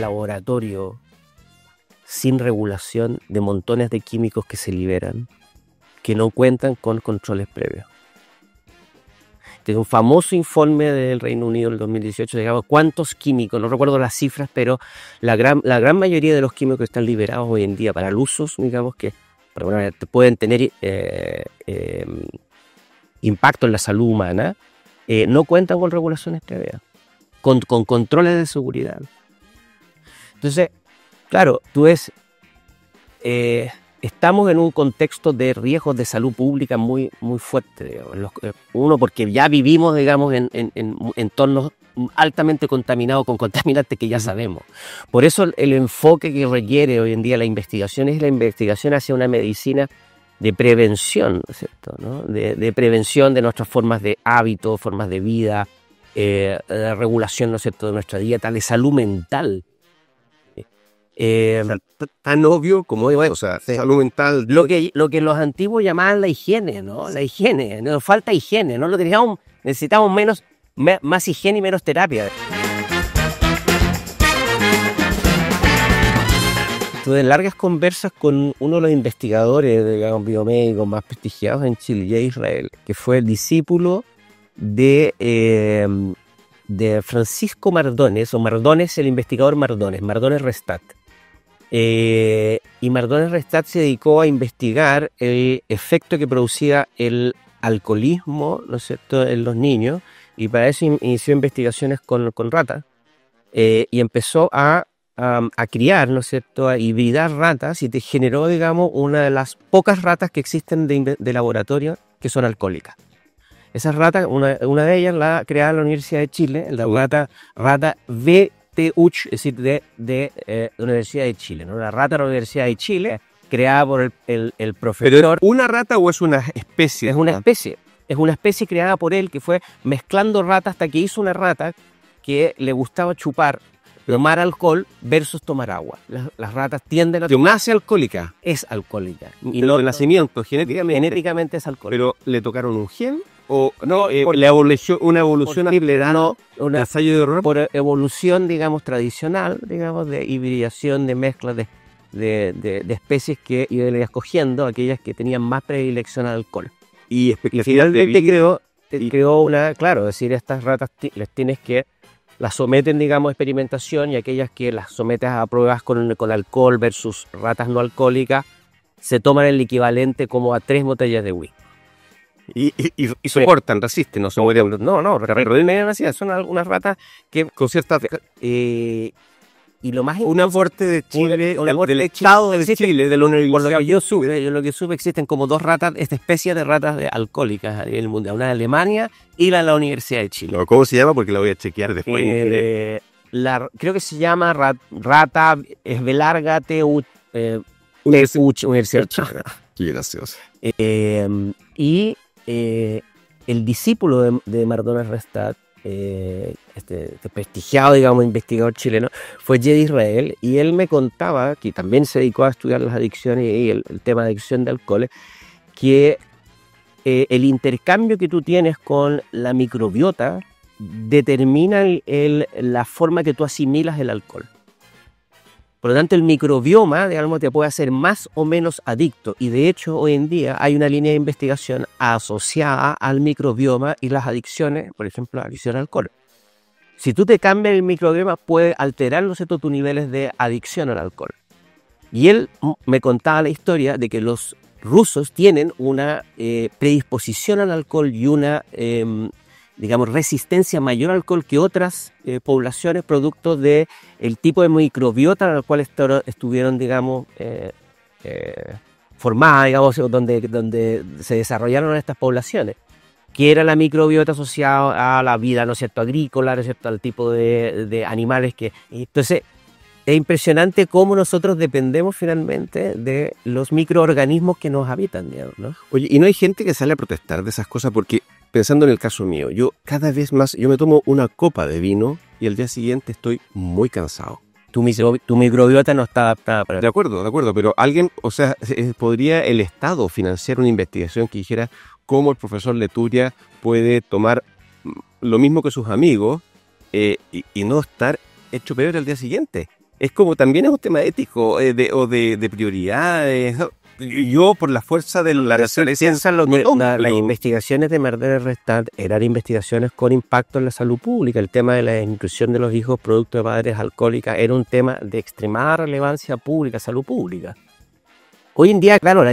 laboratorio sin regulación de montones de químicos que se liberan, que no cuentan con controles previos. Este es un famoso informe del Reino Unido del 2018, digamos, cuántos químicos, no recuerdo las cifras, pero la gran mayoría de los químicos que están liberados hoy en día para el uso, digamos, que pueden tener impacto en la salud humana, no cuentan con regulaciones previas, con controles de seguridad. Entonces, claro, tú ves, estamos en un contexto de riesgos de salud pública muy, muy fuerte, digamos. Uno, porque ya vivimos, digamos, en entornos altamente contaminados con contaminantes que ya sabemos. Por eso el enfoque que requiere hoy en día la investigación es la investigación hacia una medicina de prevención, ¿no es cierto? ¿No? De prevención de nuestras formas de hábito, formas de vida, de regulación, ¿no es cierto?, de nuestra dieta, de salud mental. Tan obvio como, o sea, sí. Salud mental. Lo que los antiguos llamaban la higiene, ¿no? La higiene, nos falta higiene, ¿no? Necesitamos más higiene y menos terapia. Tuve largas conversas con uno de los investigadores, digamos, biomédicos más prestigiados en Chile, Jay Israel, que fue el discípulo de Francisco Mardones, o Mardones, el investigador Mardones Restat. Y Mardones Restat se dedicó a investigar el efecto que producía el alcoholismo, ¿no es cierto?, en los niños, y para eso inició investigaciones con ratas, y empezó a criar, ¿no es cierto?, a hibridar ratas, y te generó, digamos, una de las pocas ratas que existen de laboratorio que son alcohólicas. Esas ratas, una de ellas la creaba la Universidad de Chile, la rata VTUCH, es decir, de la Universidad de Chile, ¿no? La rata de la Universidad de Chile, creada por el profesor. ¿Pero es una rata o es una especie? Es una especie. Es una especie creada por él que fue mezclando ratas hasta que hizo una rata que le gustaba tomar alcohol versus tomar agua. Las ratas tienden a... ¿Nace alcohólica? Es alcohólica. Y no de nacimiento, genéticamente es alcohólica. ¿Pero le tocaron un gen? ¿O no? ¿Una evolución no, un ensayo de error? Por evolución, digamos, tradicional, digamos, de hibridación, de mezcla de especies que iban escogiendo aquellas que tenían más predilección al alcohol. Y finalmente creó una... Claro, es decir, estas ratas las someten, digamos, a experimentación, y aquellas que las sometes a pruebas con alcohol versus ratas no alcohólicas se toman el equivalente como a 3 botellas de whisky. Y soportan, resisten, no se mueren. No, son algunas ratas que con ciertas... y lo más... Un aporte de Chile, del Estado de Chile, de lo que yo supe, existen como 2 ratas, esta especie de ratas alcohólicas a nivel mundial, una de Alemania y la de la Universidad de Chile. ¿Cómo se llama? Porque la voy a chequear después. Creo que se llama rata esbelarga Universidad de Chile. Qué gracioso. Y el discípulo de Mardones Restat, este prestigiado, digamos, investigador chileno, fue Jay Israel, y él me contaba, que también se dedicó a estudiar las adicciones y el tema de adicción de alcohol, que el intercambio que tú tienes con la microbiota determina la forma que tú asimilas el alcohol. Por lo tanto, el microbioma, digamos, te puede hacer más o menos adicto, y de hecho hoy en día hay una línea de investigación asociada al microbioma y las adicciones, por ejemplo, la adicción al alcohol. Si tú te cambias el microbioma, puede alterar, ¿no es cierto?, tus niveles de adicción al alcohol. Y él me contaba la historia de que los rusos tienen una predisposición al alcohol y una, digamos, resistencia mayor al alcohol que otras poblaciones, producto del tipo de microbiota al cual estuvieron, digamos, formadas, digamos, donde se desarrollaron estas poblaciones, que era la microbiota asociada a la vida, ¿no es cierto?, agrícola, ¿no es cierto?, al tipo de animales que... Entonces, es impresionante cómo nosotros dependemos finalmente de los microorganismos que nos habitan, digamos, ¿no? Oye, ¿y no hay gente que sale a protestar de esas cosas? Porque, pensando en el caso mío, yo cada vez más, yo me tomo una copa de vino y al día siguiente estoy muy cansado. Tu microbiota no está adaptada para... De acuerdo, pero alguien, o sea, ¿podría el Estado financiar una investigación que dijera cómo el profesor Leturia puede tomar lo mismo que sus amigos y no estar hecho peor al día siguiente? es como también es un tema ético o de prioridades. ¿No? Yo, por la fuerza de la ciencia, las investigaciones de Mardones Restat eran investigaciones con impacto en la salud pública. El tema de la inclusión de los hijos producto de madres alcohólicas era un tema de extremada relevancia pública, salud pública. Hoy en día, claro,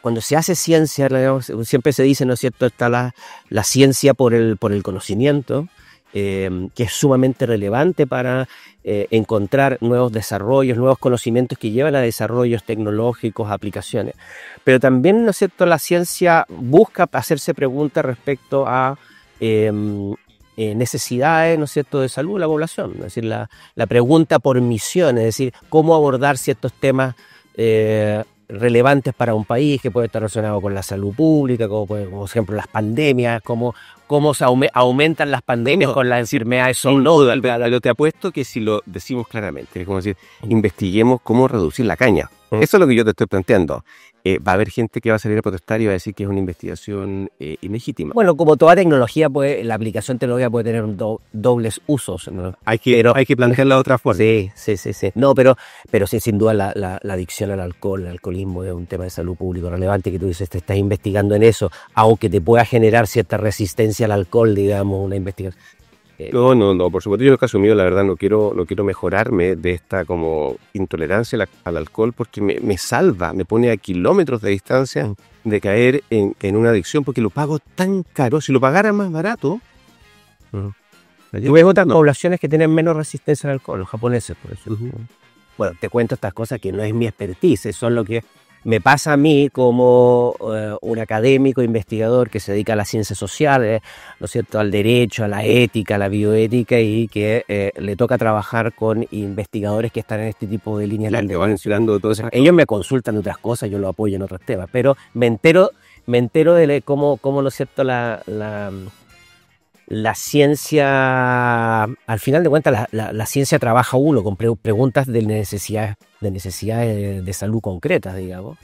cuando se hace ciencia, digamos, siempre se dice, ¿no es cierto?, está la ciencia por el conocimiento, que es sumamente relevante para encontrar nuevos desarrollos, nuevos conocimientos que llevan a desarrollos tecnológicos, aplicaciones. Pero también, ¿no es cierto?, la ciencia busca hacerse preguntas respecto a necesidades, ¿no es cierto?, de salud de la población. Es decir, la pregunta por misión, es decir, cómo abordar ciertos temas relevantes para un país, que puede estar relacionado con la salud pública, como por ejemplo las pandemias, cómo se aumentan las pandemias con las enfermedades zoonóticas. Pero te apuesto que si lo decimos claramente, es como decir, investiguemos cómo reducir la caña. Eso es lo que yo te estoy planteando. Va a haber gente que va a salir a protestar y va a decir que es una investigación ilegítima. Bueno, como toda tecnología, la aplicación tecnológica puede tener dobles usos, ¿no? Hay que plantearla de otra forma. Sí. No, pero sí, sin duda la adicción al alcohol, el alcoholismo es un tema de salud pública relevante que tú dices, te estás investigando en eso, aunque te pueda generar cierta resistencia al alcohol, digamos, una investigación. No, por supuesto, yo en el caso mío, la verdad, no quiero mejorarme de esta como intolerancia al alcohol porque me salva, me pone a kilómetros de distancia de caer en una adicción porque lo pago tan caro. Si lo pagara más barato... Tú ves otras poblaciones que tienen menos resistencia al alcohol, los japoneses, por ejemplo. Bueno, te cuento estas cosas que no es mi expertise, son lo que me pasa a mí como un académico, investigador que se dedica a las ciencias sociales, ¿no es cierto?, al derecho, a la ética, a la bioética, y que le toca trabajar con investigadores que están en este tipo de líneas. Le van enseñando todo eso. Ellos me consultan de otras cosas, yo lo apoyo en otros temas, pero me entero de cómo ¿no es cierto?, la ciencia, al final de cuentas, la ciencia trabaja uno con preguntas de necesidades de salud concretas, digamos,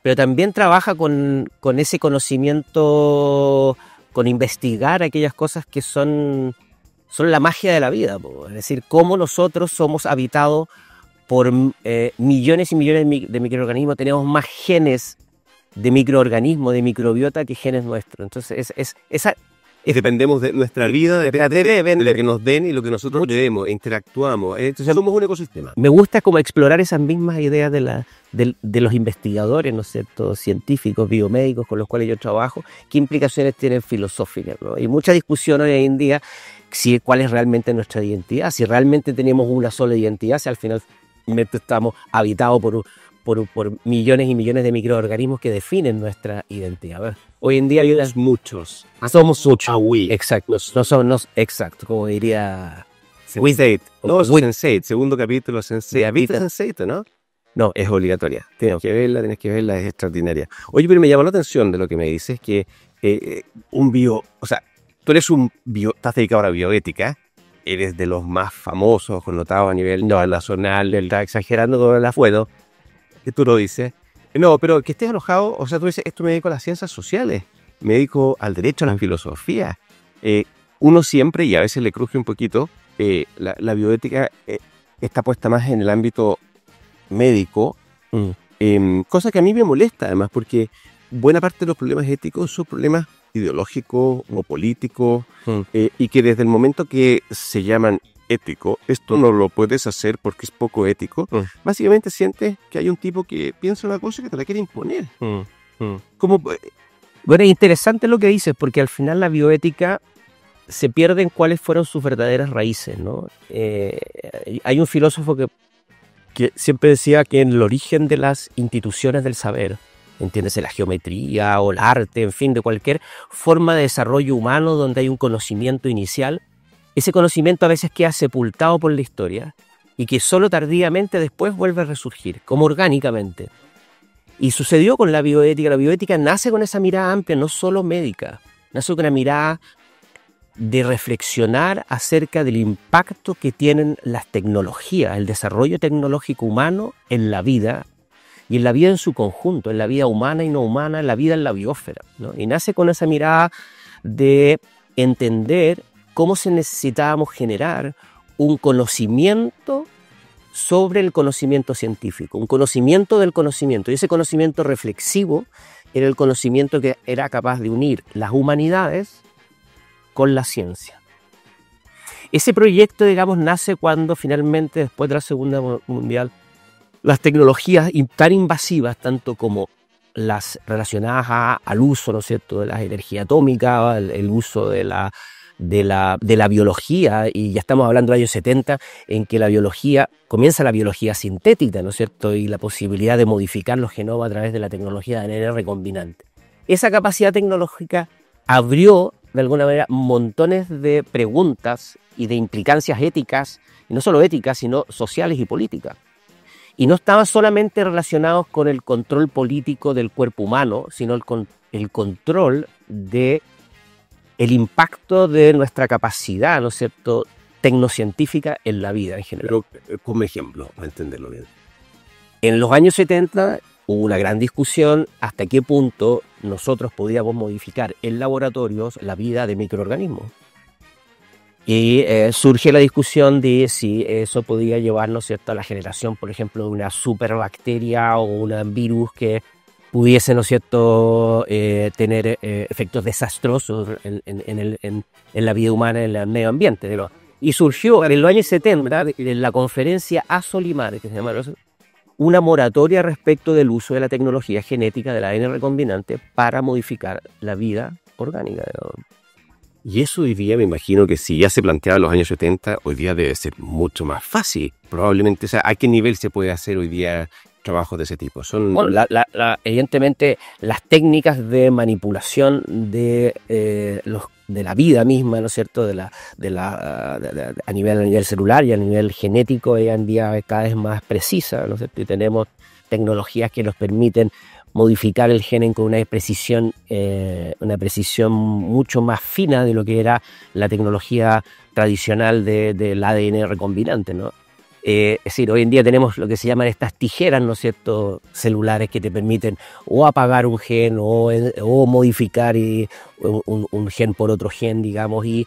pero también trabaja con ese conocimiento, con investigar aquellas cosas que son la magia de la vida, es decir, cómo nosotros somos habitados por millones y millones de microorganismos, tenemos más genes de microorganismos, de microbiota, que genes nuestros. Entonces, dependemos de nuestra vida, depende de lo que nos den y lo que nosotros debemos, interactuamos. Entonces somos un ecosistema. Me gusta como explorar esas mismas ideas de los investigadores, ¿no es cierto?, científicos, biomédicos con los cuales yo trabajo, qué implicaciones tienen filosóficas, ¿no? Hay mucha discusión hoy en día cuál es realmente nuestra identidad, si realmente tenemos una sola identidad, si al final estamos habitados por millones y millones de microorganismos que definen nuestra identidad. Hoy en día somos muchos. Somos muchos. Exacto. No somos, exacto, como diría Sense8. No, Sense8, segundo capítulo Sense8. ¿Viste Sense8, no? No, es obligatoria. Tienes que verla, es extraordinaria. Oye, pero me llamó la atención de lo que me dices, que o sea, tú eres estás dedicado a la bioética, eres de los más famosos, connotados a nivel nacional, está exagerando con el afuero, que tú lo dices. No, pero que estés enojado, o sea, tú dices, esto me dedico a las ciencias sociales, me dedico al derecho, a la filosofía. Uno siempre, y a veces le cruje un poquito, la bioética está puesta más en el ámbito médico, cosa que a mí me molesta además, porque buena parte de los problemas éticos son problemas ideológicos o políticos, y que desde el momento que se llaman ético, esto no lo puedes hacer porque es poco ético, básicamente sientes que hay un tipo que piensa una cosa que te la quiere imponer. Como, bueno, es interesante lo que dices, porque al final la bioética se pierde en cuáles fueron sus verdaderas raíces, ¿no? Hay un filósofo que siempre decía que en el origen de las instituciones del saber, entiéndese la geometría o el arte, en fin, de cualquier forma de desarrollo humano donde hay un conocimiento inicial, ese conocimiento a veces queda sepultado por la historia y que solo tardíamente después vuelve a resurgir, como orgánicamente. Y sucedió con la bioética. La bioética nace con esa mirada amplia, no solo médica, nace con una mirada de reflexionar acerca del impacto que tienen las tecnologías, el desarrollo tecnológico humano en la vida, y en la vida en su conjunto, en la vida humana y no humana, en la vida en la biosfera, ¿no? Y nace con esa mirada de entender cómo se necesitábamos generar un conocimiento sobre el conocimiento científico, un conocimiento del conocimiento. Y ese conocimiento reflexivo era el conocimiento que era capaz de unir las humanidades con la ciencia. Ese proyecto, digamos, nace cuando finalmente, después de la Segunda Mundial, las tecnologías tan invasivas, tanto como las relacionadas al uso, ¿no es cierto?, de la energía atómica, el uso de la biología, y ya estamos hablando de los años 70, en que comienza la biología sintética, ¿no es cierto?, y la posibilidad de modificar los genomas a través de la tecnología de ADN recombinante. Esa capacidad tecnológica abrió, de alguna manera, montones de preguntas y de implicancias éticas, y no solo éticas, sino sociales y políticas. Y no estaban solamente relacionados con el control político del cuerpo humano, sino el control de el impacto de nuestra capacidad, ¿no es cierto?, tecnocientífica en la vida en general. Pero como ejemplo, para entenderlo bien. En los años 70 hubo una gran discusión hasta qué punto nosotros podíamos modificar en laboratorios la vida de microorganismos. Y surge la discusión de si eso podía llevarnos, ¿cierto?, a la generación, por ejemplo, de una superbacteria o un virus que pudiese, ¿no es cierto?, tener efectos desastrosos en la vida humana, en el medio ambiente. Y surgió en los años 70, en la conferencia Asolimar, que se llama, una moratoria respecto del uso de la tecnología genética del ADN recombinante para modificar la vida orgánica. Y eso hoy día, me imagino que si ya se planteaba en los años 70, hoy día debe ser mucho más fácil. Probablemente, o sea, ¿a qué nivel se puede hacer hoy día trabajos de ese tipo? Bueno, evidentemente, las técnicas de manipulación de la vida misma, ¿no es cierto?, a nivel celular y a nivel genético, hoy en día cada vez más precisa, ¿no es cierto? Y tenemos tecnologías que nos permiten modificar el gen con una precisión mucho más fina de lo que era la tecnología tradicional del ADN recombinante, ¿no? Es decir, hoy en día tenemos lo que se llaman estas tijeras, ¿no es cierto?, celulares que te permiten o apagar un gen o modificar un gen por otro gen, digamos, y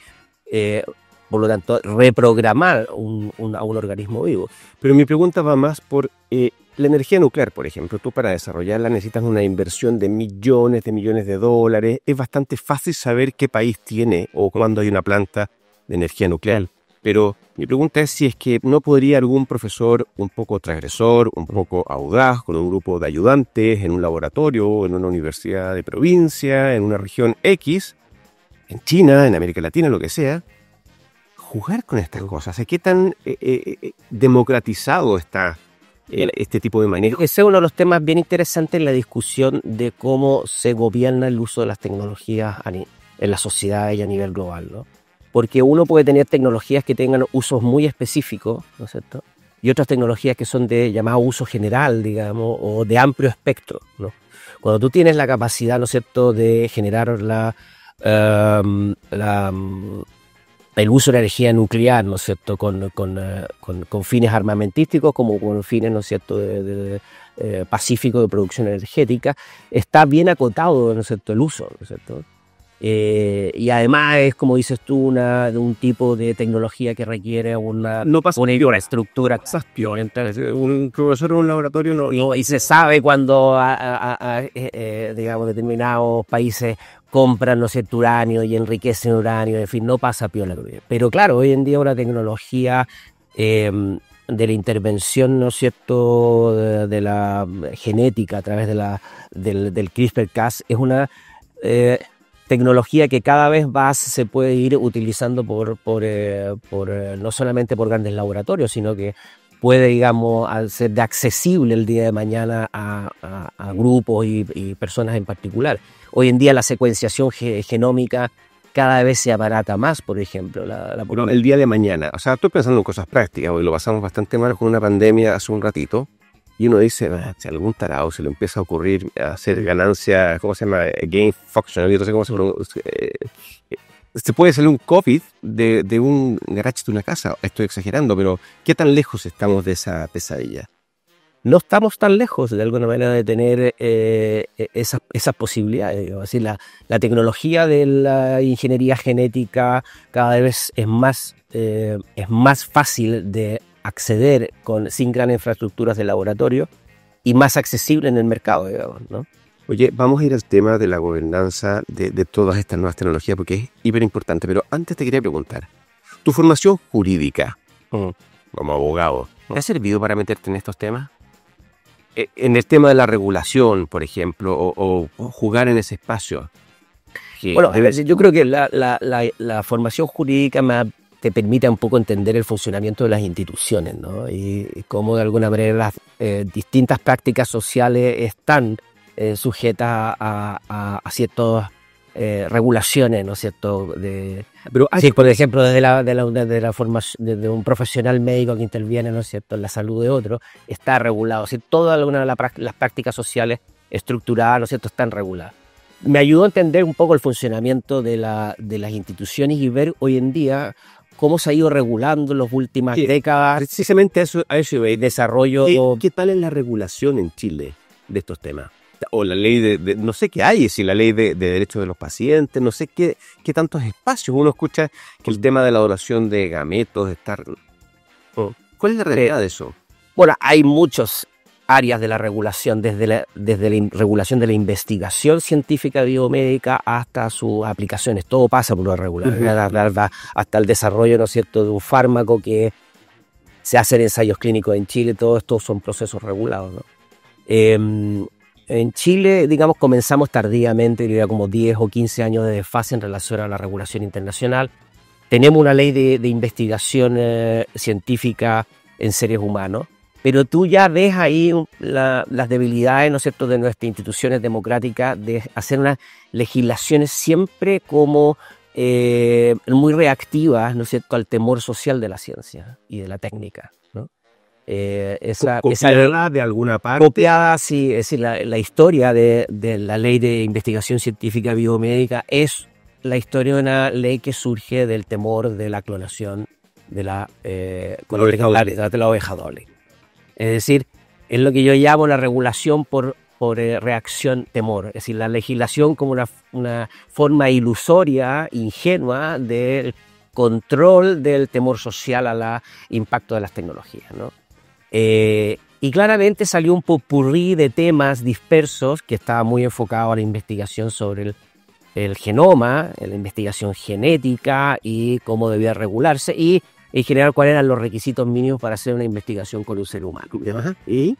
por lo tanto reprogramar a un organismo vivo. Pero mi pregunta va más por la energía nuclear, por ejemplo. Tú, para desarrollarla, necesitas una inversión de millones de dólares. Es bastante fácil saber qué país tiene o cuándo hay una planta de energía nuclear. Pero mi pregunta es si es que no podría algún profesor un poco transgresor, un poco audaz, con un grupo de ayudantes en un laboratorio, en una universidad de provincia, en una región X, en China, en América Latina, lo que sea, jugar con estas cosas. ¿Qué tan democratizado está este tipo de manejo? Ese es uno de los temas bien interesantes en la discusión de cómo se gobierna el uso de las tecnologías en la sociedad y a nivel global, ¿no? Porque uno puede tener tecnologías que tengan usos muy específicos, ¿no es cierto?, y otras tecnologías que son de llamado uso general, digamos, o de amplio espectro, ¿no? Cuando tú tienes la capacidad, ¿no es cierto?, de generar el uso de la energía nuclear, ¿no es cierto?, con fines armamentísticos como con fines, ¿no es cierto?, pacíficos de producción energética, está bien acotado, ¿no es cierto?, el uso, ¿no es cierto? Y además es, como dices tú, de un tipo de tecnología que requiere una estructura exacta. Un profesor en un laboratorio y se sabe cuando digamos, determinados países compran, ¿no es cierto?, uranio y enriquecen uranio, en fin, no pasa piola. Pero claro, hoy en día una tecnología de la intervención, ¿no es cierto?, de la genética a través del CRISPR-Cas es una tecnología que cada vez más se puede ir utilizando no solamente por grandes laboratorios, sino que puede, digamos, ser accesible el día de mañana a grupos y personas en particular. Hoy en día la secuenciación genómica cada vez se abarata más, por ejemplo. Bueno, el día de mañana, o sea, estoy pensando en cosas prácticas, hoy lo pasamos bastante mal con una pandemia hace un ratito, y uno dice, si algún tarado se le empieza a ocurrir hacer ganancia, ¿cómo se llama? Gain function, no sé cómo se puede salir un COVID de un garage de una casa. Estoy exagerando, pero ¿qué tan lejos estamos de esa pesadilla? No estamos tan lejos, de alguna manera, de tener esas posibilidades. Digamos. Así, la tecnología de la ingeniería genética cada vez es más fácil de acceder sin gran infraestructuras de laboratorio y más accesible en el mercado, digamos, ¿no? Oye, vamos a ir al tema de la gobernanza de todas estas nuevas tecnologías porque es hiper importante, pero antes te quería preguntar, tu formación jurídica como abogado, ¿te ha servido para meterte en estos temas? En el tema de la regulación, por ejemplo, o jugar en ese espacio. Bueno, yo creo que la formación jurídica te permite un poco entender el funcionamiento de las instituciones, ¿no? Y cómo de alguna manera las distintas prácticas sociales están sujetas a ciertas regulaciones, ¿no es cierto? Sí, por ejemplo, desde la formación de un profesional médico que interviene, ¿no es cierto?, en la salud de otro, está regulado. O sea, todas las prácticas sociales estructuradas, ¿no es cierto?, están reguladas. Me ayudó a entender un poco el funcionamiento de las instituciones y ver hoy en día cómo se ha ido regulando en las últimas décadas. Precisamente a eso iba. Desarrollo. ¿Qué tal es la regulación en Chile de estos temas? O la ley no sé qué hay, si la ley de derechos de los pacientes, no sé qué tantos espacios. Uno escucha que el tema de la donación de gametos está... ¿Cuál es la realidad de eso? Bueno, hay muchas áreas de la regulación, desde la regulación de la investigación científica biomédica hasta sus aplicaciones. Todo pasa por la regulación, hasta el desarrollo, ¿no es cierto?, de un fármaco que se hacen ensayos clínicos en Chile. Todo esto son procesos regulados, ¿no? En Chile, digamos, comenzamos tardíamente, diría como 10 o 15 años de desfase en relación a la regulación internacional. Tenemos una ley de investigación científica en seres humanos, pero tú ya ves ahí las debilidades, ¿no es cierto?, de nuestras instituciones democráticas de hacer unas legislaciones siempre como muy reactivas, ¿no es cierto?, al temor social de la ciencia y de la técnica, ¿no? Copiada de alguna parte. Copiada, sí, es decir, la historia de la ley de investigación científica biomédica es la historia de una ley que surge del temor de la clonación de la oveja doble. Es decir, es lo que yo llamo la regulación por reacción temor, es decir, la legislación como una forma ilusoria, ingenua del control del temor social al impacto de las tecnologías, ¿no? Y claramente salió un popurrí de temas dispersos que estaba muy enfocado a la investigación sobre el genoma, la investigación genética y cómo debía regularse y en general cuáles eran los requisitos mínimos para hacer una investigación con un ser humano. Y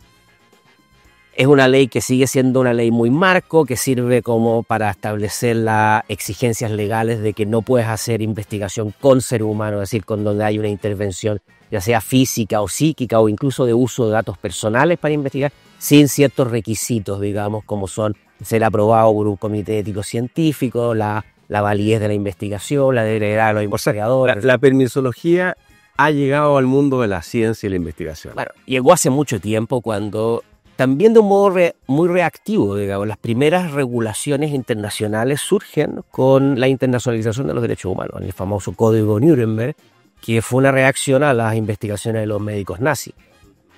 es una ley que sigue siendo una ley muy marco, que sirve como para establecer las exigencias legales de que no puedes hacer investigación con ser humano, es decir, con donde hay una intervención ya sea física o psíquica o incluso de uso de datos personales para investigar, sin ciertos requisitos, digamos, como son ser aprobado por un comité ético científico, la validez de la investigación, la delegada a los investigadores. La permisología ha llegado al mundo de la ciencia y la investigación. Bueno, llegó hace mucho tiempo cuando, también de un modo muy reactivo, digamos, las primeras regulaciones internacionales surgen con la internacionalización de los derechos humanos, el famoso Código Nuremberg, que fue una reacción a las investigaciones de los médicos nazis.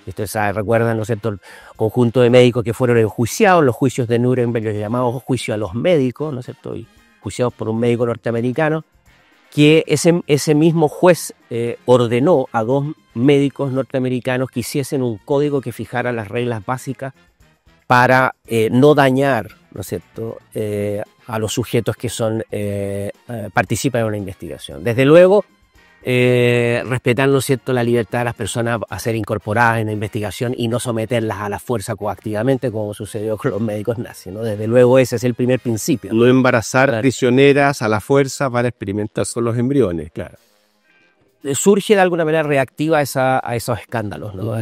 Ustedes recuerdan, ¿no es cierto?, el conjunto de médicos que fueron enjuiciados, los juicios de Nuremberg, los llamados juicios a los médicos, ¿no es cierto?, y juiciados por un médico norteamericano, que ese mismo juez ordenó a 2 médicos norteamericanos que hiciesen un código que fijara las reglas básicas para no dañar, ¿no es cierto?, a los sujetos que participan en una investigación. Desde luego, respetar, ¿no es cierto?, la libertad de las personas a ser incorporadas en la investigación y no someterlas a la fuerza coactivamente como sucedió con los médicos nazis, ¿no? Desde luego ese es el primer principio. No embarazar prisioneras a la fuerza para experimentar con los embriones, claro. Surge de alguna manera reactiva a esos escándalos, ¿no?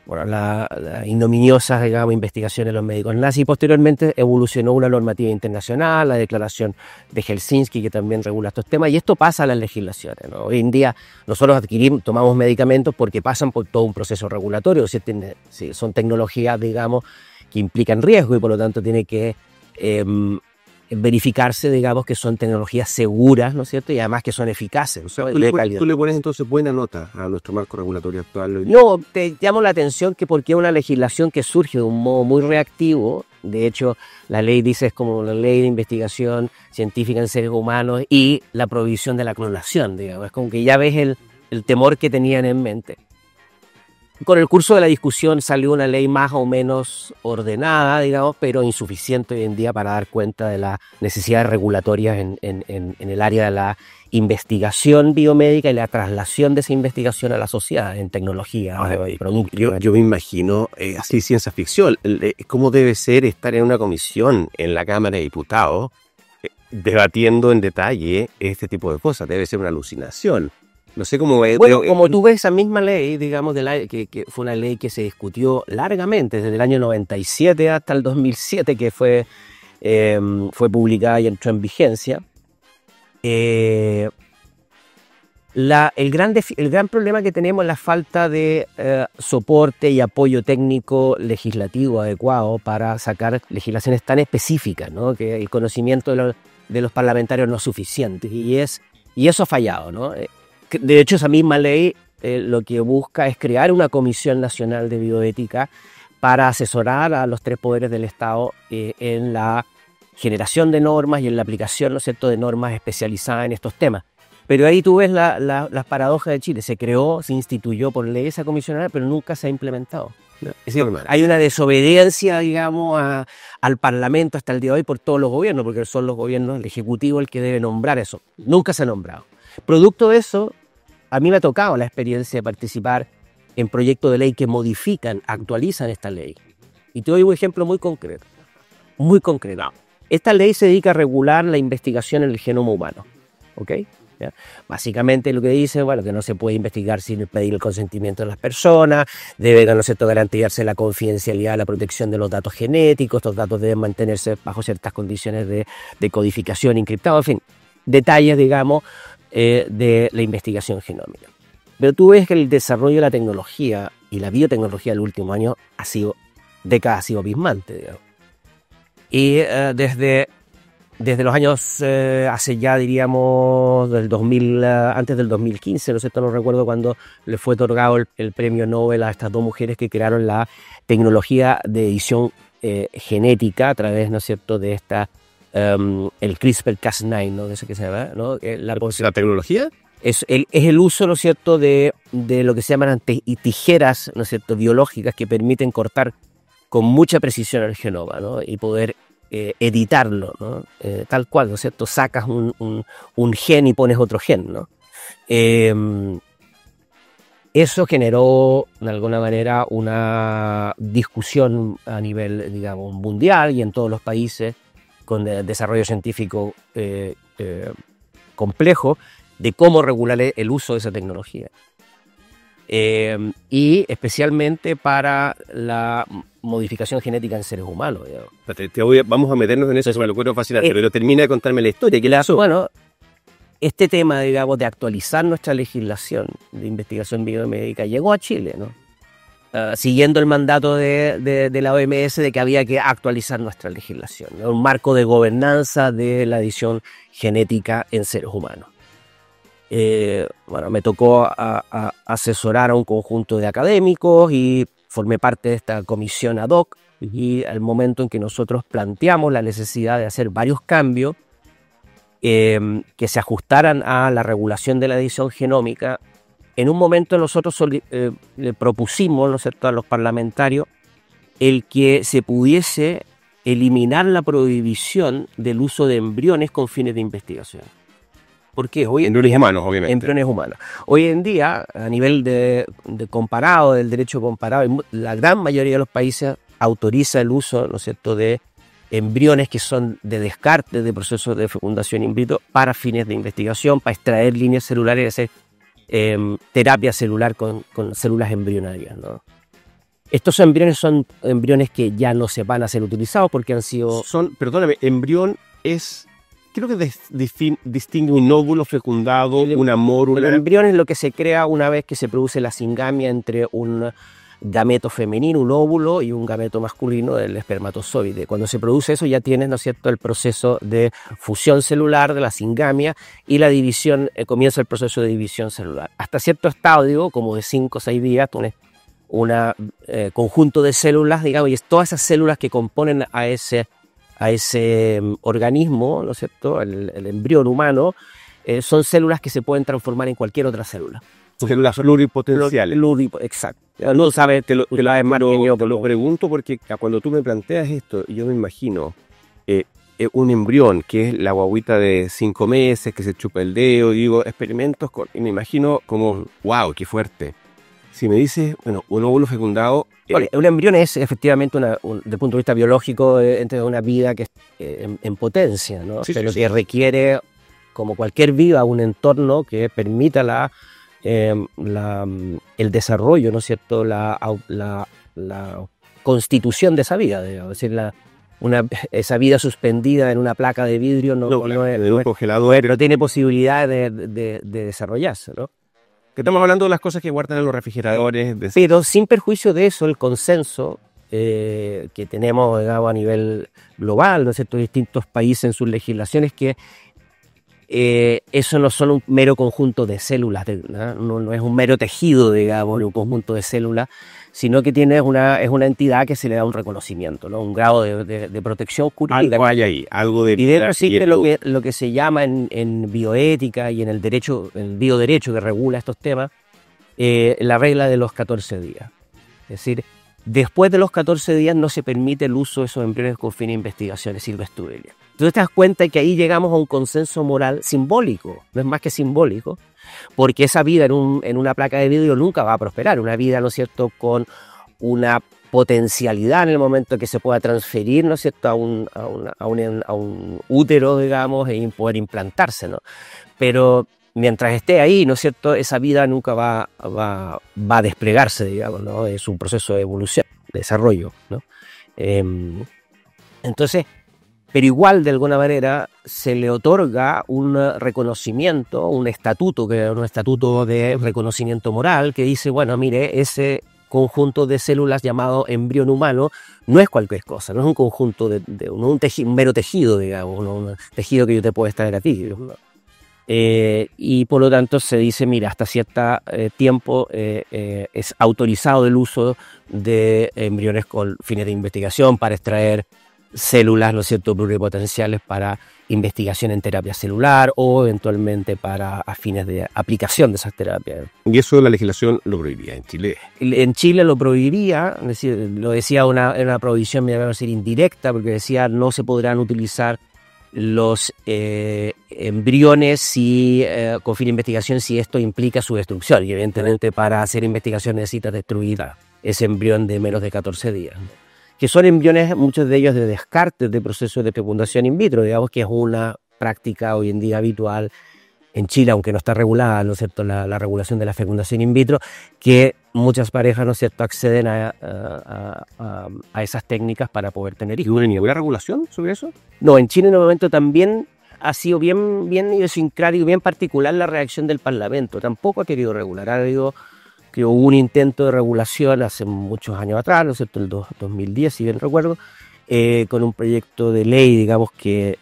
La ignominiosa, digamos, investigación de los médicos nazis, y posteriormente evolucionó una normativa internacional, la declaración de Helsinki, que también regula estos temas, y esto pasa a las legislaciones, ¿no? Hoy en día nosotros tomamos medicamentos porque pasan por todo un proceso regulatorio, son tecnologías, digamos, que implican riesgo y por lo tanto tiene que verificarse, digamos, que son tecnologías seguras, ¿no es cierto? Y además que son eficaces, ¿no? Tú le pones entonces buena nota a nuestro marco regulatorio actual. No, te llamo la atención que porque es una legislación que surge de un modo muy reactivo. De hecho, la ley dice es como la ley de investigación científica en seres humanos y la prohibición de la clonación, digamos. Es como que ya ves el temor que tenían en mente. Con el curso de la discusión salió una ley más o menos ordenada, digamos, pero insuficiente hoy en día para dar cuenta de las necesidades regulatorias en el área de la investigación biomédica y la traslación de esa investigación a la sociedad en tecnología y productos. Yo me imagino, así ciencia ficción, cómo debe ser estar en una comisión en la Cámara de Diputados debatiendo en detalle este tipo de cosas. Debe ser una alucinación. No sé cómo... Bueno, como tú ves, esa misma ley, digamos, que fue una ley que se discutió largamente desde el año 97 hasta el 2007, que fue publicada y entró en vigencia. El gran problema que tenemos es la falta de soporte y apoyo técnico legislativo adecuado para sacar legislaciones tan específicas, ¿no? Que el conocimiento de los parlamentarios no es suficiente y eso ha fallado, ¿no? De hecho, esa misma ley lo que busca es crear una Comisión Nacional de Bioética para asesorar a los tres poderes del Estado en la generación de normas y en la aplicación, ¿no es cierto?, de normas especializadas en estos temas. Pero ahí tú ves las paradojas de Chile. Se creó, se instituyó por ley esa comisión, pero nunca se ha implementado. Es decir, hay una desobediencia, digamos, al Parlamento hasta el día de hoy por todos los gobiernos, porque son los gobiernos, el Ejecutivo, el que debe nombrar eso. Nunca se ha nombrado. Producto de eso, a mí me ha tocado la experiencia de participar en proyectos de ley que modifican, actualizan esta ley. Y te doy un ejemplo muy concreto. Muy concreto. Esta ley se dedica a regular la investigación en el genoma humano. ¿Ok? ¿Ya? Básicamente lo que dice, bueno, que no se puede investigar sin pedir el consentimiento de las personas, debe, ¿no es cierto?, garantizarse la confidencialidad, la protección de los datos genéticos, estos datos deben mantenerse bajo ciertas condiciones de codificación encriptado, en fin, detalles, digamos, de la investigación genómica. Pero tú ves que el desarrollo de la tecnología y la biotecnología del último año ha sido abismante, digamos. Y desde los años, hace ya diríamos, del 2000, antes del 2015, no sé, no recuerdo cuando le fue otorgado el premio Nobel a estas dos mujeres que crearon la tecnología de edición genética a través, ¿no es cierto?, de esta, el CRISPR-Cas9, ¿no?, de eso que se llama, ¿no? ¿La tecnología? Es el uso, ¿no es cierto?, de lo que se llaman tijeras, ¿no es cierto?, biológicas que permiten cortar con mucha precisión el genoma, ¿no?, y poder editarlo, ¿no? Tal cual, ¿no es cierto? Sacas un gen y pones otro gen, ¿no? Eso generó, de alguna manera, una discusión a nivel, digamos, mundial y en todos los países con desarrollo científico complejo de cómo regular el uso de esa tecnología. Y especialmente para la modificación genética en seres humanos. Vamos a meternos en eso, me lo encuentro fascinante, pero termina de contarme la historia. ¿Qué le pasó? Bueno, este tema, digamos, de actualizar nuestra legislación de investigación biomédica llegó a Chile, ¿no? Siguiendo el mandato de la OMS de que había que actualizar nuestra legislación, ¿no? Un marco de gobernanza de la edición genética en seres humanos. Bueno, me tocó asesorar a un conjunto de académicos y formé parte de esta comisión ad hoc, y al momento en que nosotros planteamos la necesidad de hacer varios cambios que se ajustaran a la regulación de la edición genómica, en un momento nosotros le propusimos, ¿no es cierto?, a los parlamentarios el que se pudiese eliminar la prohibición del uso de embriones con fines de investigación. Porque embriones humanos, obviamente. Embriones humanos. Hoy en día, a nivel de comparado, del derecho comparado, la gran mayoría de los países autoriza el uso, ¿no es cierto?, de embriones que son de descarte de procesos de fecundación in vitro para fines de investigación, para extraer líneas celulares, hacer terapia celular con células embrionarias, ¿no? Estos embriones son embriones que ya no se van a ser utilizados porque han sido... Perdóname, embrión es... Creo que distingue un óvulo fecundado, una mórula. El embrión es lo que se crea una vez que se produce la singamia entre un gameto femenino, un óvulo, y un gameto masculino, el espermatozoide. Cuando se produce eso ya tienes, ¿no es cierto?, el proceso de fusión celular de la singamia y la división, comienza el proceso de división celular. Hasta cierto estadio, como de 5 o 6 días, un conjunto de células, digamos, y es todas esas células que componen a ese organismo, ¿no es cierto?, el embrión humano, son células que se pueden transformar en cualquier otra célula. Células pluripotenciales. Exacto. No sabes, te lo pregunto porque cuando tú me planteas esto, yo me imagino un embrión, que es la guaguita de 5 meses, que se chupa el dedo, digo, experimentos, y me imagino como, wow, qué fuerte. Si me dices, bueno, un óvulo fecundado... un embrión es efectivamente, desde el punto de vista biológico, entre una vida que en potencia, ¿no? Sí, pero sí, que requiere, como cualquier vida, un entorno que permita el desarrollo, ¿no es cierto?, la constitución de esa vida, digamos. Es decir, esa vida suspendida en una placa de vidrio no es un congelador, pero tiene posibilidad de desarrollarse, ¿no? Que estamos hablando de las cosas que guardan en los refrigeradores. Pero sin perjuicio de eso, el consenso que tenemos, digamos, a nivel global, ¿no es cierto?, distintos países en sus legislaciones, que eso no es solo un mero conjunto de células, no es un mero tejido, digamos, un conjunto de células, sino que es una entidad que se le da un reconocimiento, ¿no? Un grado de protección jurídica. Algo hay ahí, algo de... Y dentro existe lo que se llama en bioética y en el bioderecho que regula estos temas, la regla de los 14 días. Es decir, después de los 14 días no se permite el uso de esos embriones con fines de investigaciones silvestres. Entonces te das cuenta que ahí llegamos a un consenso moral simbólico, no es más que simbólico, porque esa vida en una placa de vidrio nunca va a prosperar, una vida, ¿no es cierto?, con una potencialidad en el momento que se pueda transferir, ¿no es cierto?, a un útero, digamos, y poder implantarse, ¿no? Pero mientras esté ahí, ¿no es cierto?, esa vida nunca va a desplegarse, digamos, ¿no? Es un proceso de evolución, de desarrollo, ¿no? Entonces, pero igual, de alguna manera, se le otorga un reconocimiento, un estatuto de reconocimiento moral que dice, bueno, mire, ese conjunto de células llamado embrión humano no es cualquier cosa, no es un conjunto un mero tejido, digamos, un tejido que yo te puedo extraer a ti, ¿no? Y por lo tanto se dice, mira, hasta cierto tiempo es autorizado el uso de embriones con fines de investigación para extraer células, ¿no es cierto?, pluripotenciales para investigación en terapia celular o eventualmente a fines de aplicación de esas terapias. Y eso la legislación lo prohibía en Chile. En Chile lo prohibía, es decir, lo decía una prohibición, me va a decir indirecta, porque decía no se podrán utilizar los embriones con fin de investigación si esto implica su destrucción. Y evidentemente para hacer investigación necesitas destruir ese embrión de menos de 14 días. Que son embriones, muchos de ellos de descartes de procesos de fecundación in vitro, digamos que es una práctica hoy en día habitual en Chile, aunque no está regulada, ¿no es cierto?, la regulación de la fecundación in vitro, que muchas parejas, ¿no es cierto?, acceden a esas técnicas para poder tener hijos. ¿Y una ninguna regulación sobre eso? No, en Chile en el momento también ha sido bien idiosincrático, bien particular la reacción del Parlamento. Tampoco ha querido regular. Ha habido, que hubo un intento de regulación hace muchos años atrás, ¿no es cierto?, el 2010, si bien recuerdo, con un proyecto de ley, digamos, que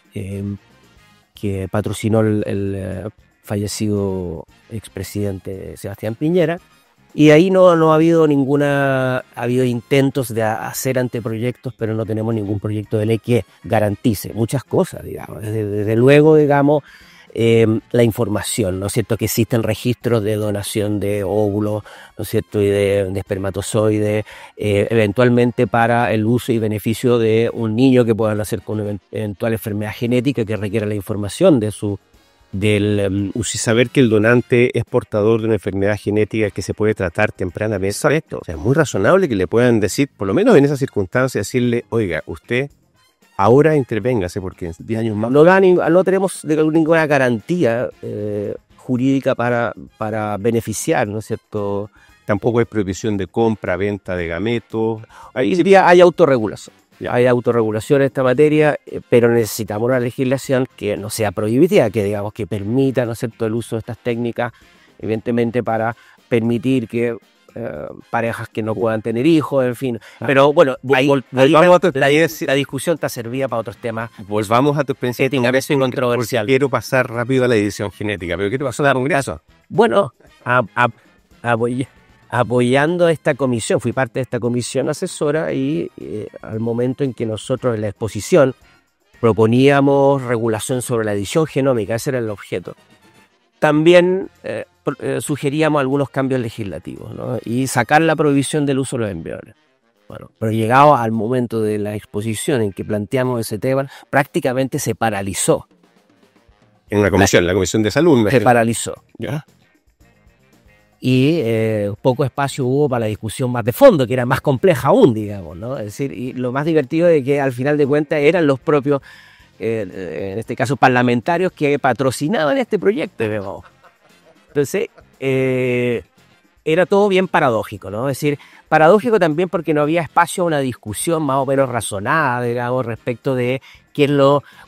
patrocinó el fallecido expresidente Sebastián Piñera, y ahí no ha habido ha habido intentos de hacer anteproyectos, pero no tenemos ningún proyecto de ley que garantice muchas cosas, digamos. Desde luego, digamos, la información, ¿no es cierto?, que existen registros de donación de óvulos, ¿no es cierto?, y de espermatozoides, eventualmente para el uso y beneficio de un niño que pueda nacer con una eventual enfermedad genética que requiera la información saber que el donante es portador de una enfermedad genética que se puede tratar tempranamente. Correcto. O sea, es muy razonable que le puedan decir, por lo menos en esas circunstancias, decirle, oiga, usted ahora intervéngase porque en 10 años más... No tenemos ninguna garantía jurídica para beneficiar, ¿no es cierto? Tampoco hay prohibición de compra, venta de gametos. Ahí hay autorregulación. Hay autorregulación en esta materia, pero necesitamos una legislación que no sea prohibitiva, que digamos que permita, ¿no es cierto?, el uso de estas técnicas, evidentemente para permitir que parejas que no puedan tener hijos, en fin. Pero bueno, la discusión está servida para otros temas. Volvamos a tus pensamientos. A veces controversial. Quiero pasar rápido a la edición genética, pero ¿qué te pasó en el Congreso? Bueno, apoyando esta comisión, fui parte de esta comisión asesora y al momento en que nosotros en la exposición proponíamos regulación sobre la edición genómica, ese era el objeto. También sugeríamos algunos cambios legislativos, ¿no? Y sacar la prohibición del uso de los embriones. Bueno, pero llegado al momento de la exposición en que planteamos ese tema, prácticamente se paralizó. En la comisión de salud. Se paralizó. ¿Ya? Y poco espacio hubo para la discusión más de fondo, que era más compleja aún, digamos, ¿no? Es decir, y lo más divertido es que al final de cuentas eran los propios, en este caso parlamentarios, que patrocinaban este proyecto, digamos. Entonces, era todo bien paradójico, ¿no? Es decir, paradójico también porque no había espacio a una discusión más o menos razonada, digamos, respecto de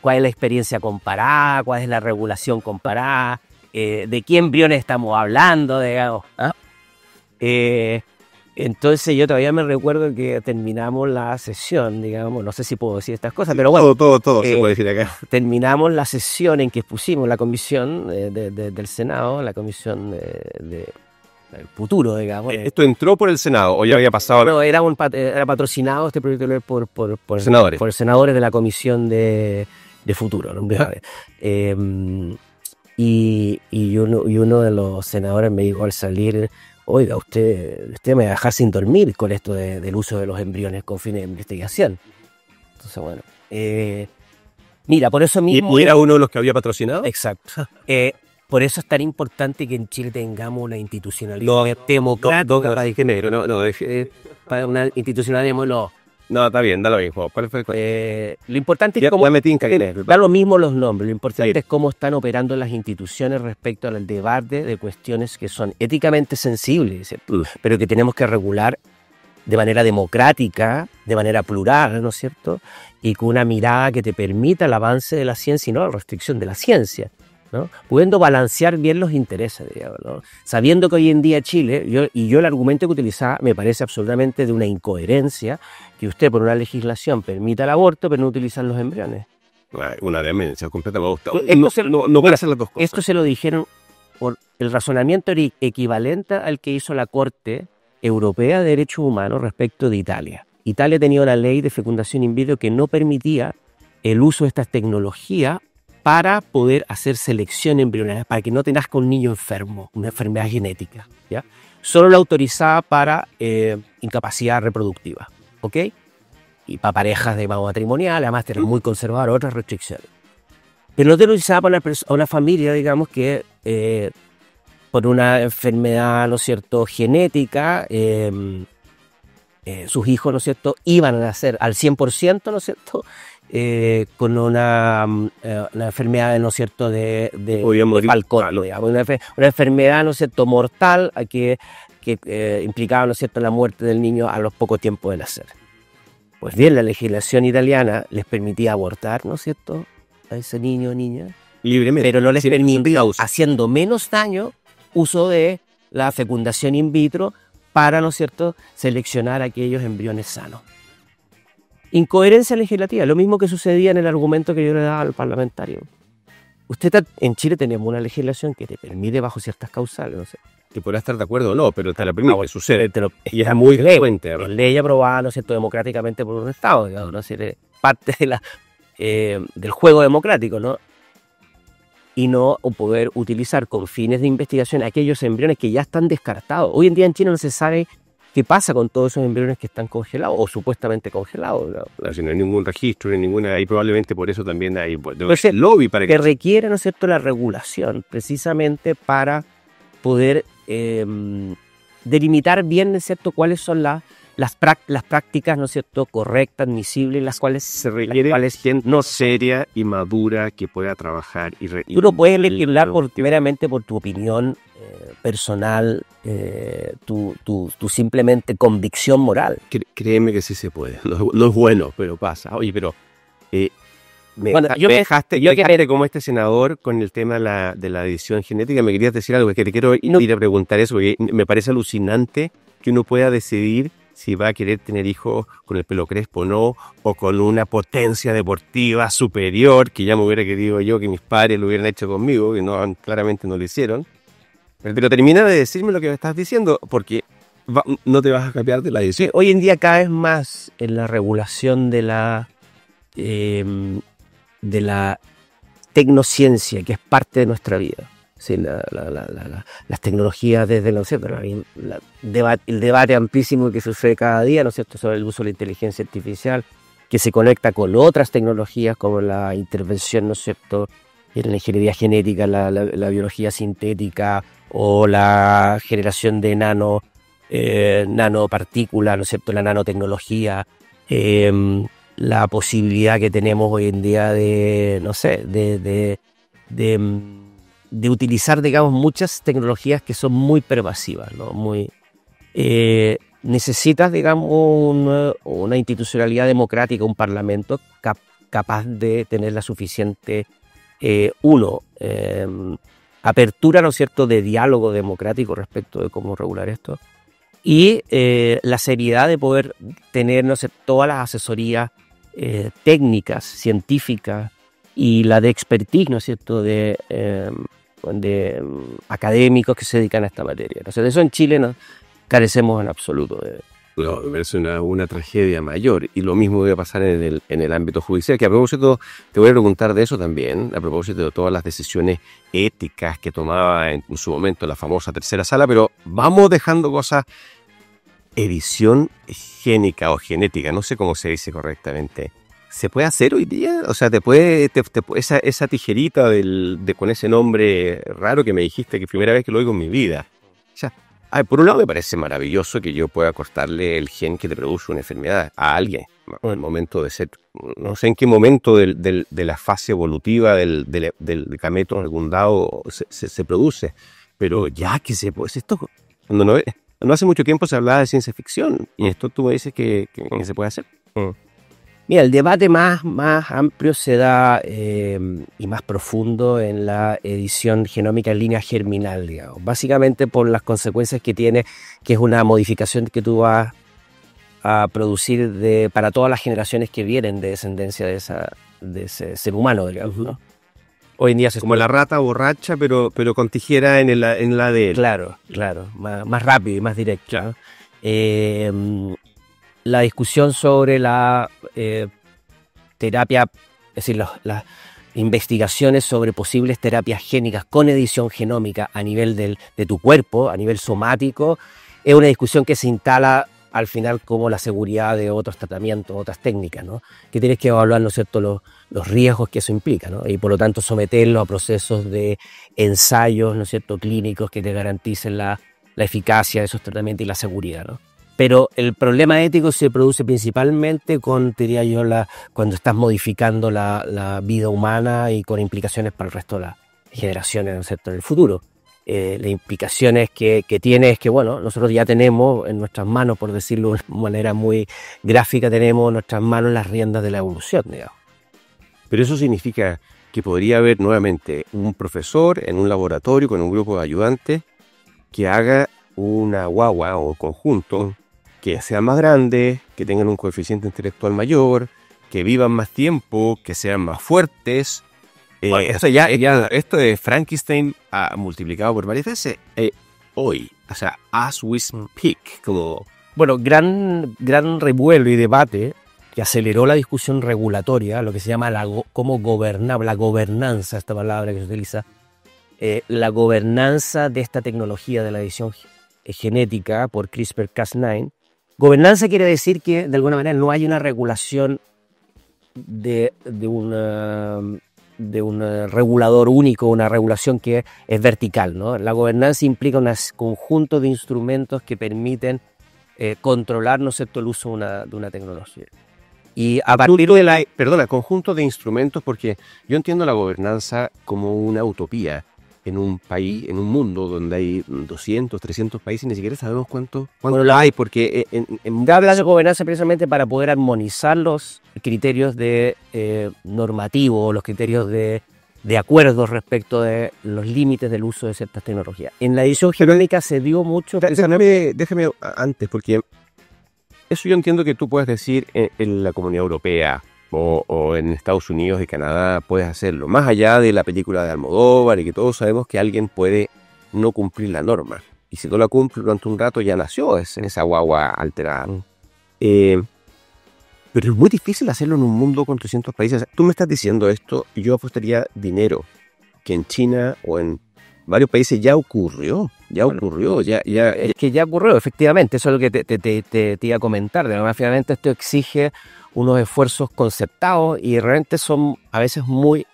cuál es la experiencia comparada, cuál es la regulación comparada, de qué embriones estamos hablando, digamos. ¿Ah? Entonces yo todavía me recuerdo que terminamos la sesión, digamos, no sé si puedo decir estas cosas, pero bueno. Todo se puede decir acá. Terminamos la sesión en que expusimos la comisión del Senado, la comisión del futuro, digamos. ¿Esto entró por el Senado o ya había pasado? No, era patrocinado este proyecto de ley por senadores. Por senadores de la comisión de futuro, ¿no? Y uno de los senadores me dijo al salir: oiga, usted me va a dejar sin dormir con esto del uso de los embriones con fines de investigación. Entonces, bueno, mira, por eso mismo... ¿Y era uno de los que había patrocinado? Exacto. Por eso es tan importante que en Chile tengamos una institucionalidad democrática. Para una institucionalidad No, está bien, da lo mismo. ¿Cuál fue? Lo importante es cómo... Da lo mismo los nombres, lo importante Sí. es cómo están operando las instituciones respecto al debate de cuestiones que son éticamente sensibles, ¿cierto? Pero que tenemos que regular de manera democrática, de manera plural, ¿no es cierto? Y con una mirada que te permita el avance de la ciencia y no la restricción de la ciencia, ¿no? Pudiendo balancear bien los intereses, digamos, ¿no? Sabiendo que hoy en día Chile, yo el argumento que utilizaba me parece absolutamente de una incoherencia, que usted por una legislación permita el aborto pero no utilizan los embriones. Una demencia completa. Me gusta. No pueden hacer las dos cosas. Esto se lo dijeron por el razonamiento equivalente al que hizo la Corte Europea de Derechos Humanos respecto de Italia. Italia tenía una ley de fecundación in vitro que no permitía el uso de estas tecnologías para poder hacer selección embrionaria, para que no te nazca un niño enfermo, una enfermedad genética, ¿ya? Solo la autorizaba para incapacidad reproductiva, ¿ok? Y para parejas de matrimonial, además era muy conservador, otras restricciones. Pero no te lo utilizaba para una familia, digamos, que por una enfermedad, ¿no es cierto?, genética, sus hijos, ¿no es cierto?, iban a nacer al 100%, ¿no es cierto?, con una enfermedad, ¿no es cierto?, de falcón, digamos, una enfermedad, ¿no es cierto?, mortal que implicaba, ¿no es cierto?, la muerte del niño a los pocos tiempos de nacer. Pues bien, la legislación italiana les permitía abortar, ¿no es cierto?, a ese niño o niña, libremente, pero no les permitía, haciendo menos daño, uso de la fecundación in vitro para, ¿no es cierto?, seleccionar aquellos embriones sanos. Incoherencia legislativa, lo mismo que sucedía en el argumento que yo le daba al parlamentario. En Chile tenemos una legislación que te permite bajo ciertas causales, no sé. Que podrá estar de acuerdo o no, pero te la permite, que sucede. Y es muy frecuente. Es ley aprobada, ¿no es cierto?, democráticamente por un Estado, digamos, ¿no? Es decir, parte del juego democrático, ¿no? Y no poder utilizar con fines de investigación aquellos embriones que ya están descartados. Hoy en día en China no se sabe qué pasa con todos esos embriones que están congelados o supuestamente congelados. Si no hay ningún registro, ni ninguna, y probablemente por eso también hay lobby para que requiere, ¿no es cierto?, la regulación, precisamente para poder delimitar bien, ¿no es cierto?, cuáles son las prácticas, ¿no es cierto?, correctas, admisibles, las cuales se requiere gente no seria y madura que pueda trabajar. Tú no puedes legislar primeramente por tu opinión personal, tu simplemente convicción moral. Créeme que sí se puede. No es bueno, pero pasa. Oye, pero me dejaste como este senador con el tema de la edición genética. Me querías decir algo, que te quiero ir a preguntar eso, porque me parece alucinante que uno pueda decidir si va a querer tener hijos con el pelo crespo o no, o con una potencia deportiva superior, que ya me hubiera querido yo que mis padres lo hubieran hecho conmigo, que no, claramente no lo hicieron. Pero termina de decirme lo que me estás diciendo, porque no te vas a cambiar de la decisión. Hoy en día cada vez más en la regulación de la tecnociencia, que es parte de nuestra vida, Sí, las tecnologías desde, ¿no es cierto? El debate amplísimo que sucede cada día, ¿no es cierto?, sobre el uso de la inteligencia artificial, que se conecta con otras tecnologías como la intervención, ¿no es cierto?, en la ingeniería genética, la biología sintética o la generación de nanopartículas, ¿no es cierto?, la nanotecnología, la posibilidad que tenemos hoy en día de, no sé, de utilizar, digamos, muchas tecnologías que son muy pervasivas, ¿no? Necesitas, digamos, una institucionalidad democrática, un parlamento capaz de tener la suficiente, apertura, ¿no es cierto?, de diálogo democrático respecto de cómo regular esto, y la seriedad de poder tener, no sé, todas las asesorías técnicas, científicas, y la de expertise, ¿no es cierto?, de académicos que se dedican a esta materia. Entonces, de eso en Chile no carecemos en absoluto. No, es una tragedia mayor, y lo mismo debe pasar en el ámbito judicial, que a propósito, te voy a preguntar de eso también, a propósito de todas las decisiones éticas que tomaba en su momento la famosa tercera sala, pero vamos dejando cosas, edición génica o genética, no sé cómo se dice correctamente. ¿Se puede hacer hoy día? O sea, esa tijerita con ese nombre raro que me dijiste, que primera vez que lo oigo en mi vida. O sea, por un lado me parece maravilloso que yo pueda cortarle el gen que te produce una enfermedad a alguien. En el momento de ser, no sé en qué momento de la fase evolutiva del gameto algún dado se produce. Pero ya que esto, no hace mucho tiempo se hablaba de ciencia ficción, y esto tú me dices que se puede hacer. Mira, el debate más amplio se da y más profundo en la edición genómica en línea germinal, digamos. Básicamente por las consecuencias que tiene, que es una modificación que tú vas a producir para todas las generaciones que vienen de descendencia de ese ser humano, digamos, ¿no? Hoy en día como la rata borracha, pero con tijera en la de él. Claro, más rápido y más directo, ¿no? La discusión sobre la terapia, es decir, las investigaciones sobre posibles terapias génicas con edición genómica a nivel de tu cuerpo, a nivel somático, es una discusión que se instala al final como la seguridad de otros tratamientos, otras técnicas, ¿no? Que tienes que evaluar, ¿no es cierto?, los riesgos que eso implica, ¿no? Y por lo tanto someterlo a procesos de ensayos, ¿no es cierto?, clínicos que te garanticen la eficacia de esos tratamientos y la seguridad, ¿no? Pero el problema ético se produce principalmente diría yo, cuando estás modificando la vida humana y con implicaciones para el resto de las generaciones, ¿no es cierto?, en el futuro. Las implicaciones que tiene es que, bueno, nosotros ya tenemos en nuestras manos, por decirlo de una manera muy gráfica, tenemos en nuestras manos las riendas de la evolución, digamos. Pero eso significa que podría haber nuevamente un profesor en un laboratorio con un grupo de ayudantes que haga una guagua o conjunto que sean más grandes, que tengan un coeficiente intelectual mayor, que vivan más tiempo, que sean más fuertes. O sea, ya esto de Frankenstein multiplicado por varias veces hoy, o sea, as we speak, como... Bueno, gran revuelo y debate que aceleró la discusión regulatoria, lo que se llama cómo gobernar, la gobernanza, esta palabra que se utiliza, la gobernanza de esta tecnología de la edición genética por CRISPR-Cas9. Gobernanza quiere decir que de alguna manera no hay una regulación de un regulador único, una regulación que es vertical, ¿no? La gobernanza implica un conjunto de instrumentos que permiten controlar, ¿no es cierto?, el uso de una tecnología. Y a partir de conjunto de instrumentos, porque yo entiendo la gobernanza como una utopía en un país, en un mundo donde hay 200, 300 países y ni siquiera sabemos cuánto hay, porque habla de gobernanza precisamente para poder armonizar los criterios de normativo, los criterios de acuerdos respecto de los límites del uso de ciertas tecnologías. En la edición genómica se dio mucho... Déjame antes, porque eso yo entiendo que tú puedes decir en la Comunidad Europea o en Estados Unidos y Canadá puedes hacerlo, más allá de la película de Almodóvar y que todos sabemos que alguien puede no cumplir la norma, y si no la cumple durante un rato ya nació en esa guagua alterada. Pero es muy difícil hacerlo en un mundo con 300 países. Tú me estás diciendo esto y yo apostaría dinero que en China o en varios países ya ocurrió, Es que ya ocurrió, efectivamente, eso es lo que te iba a comentar. Además, finalmente esto exige unos esfuerzos concertados y realmente son a veces muy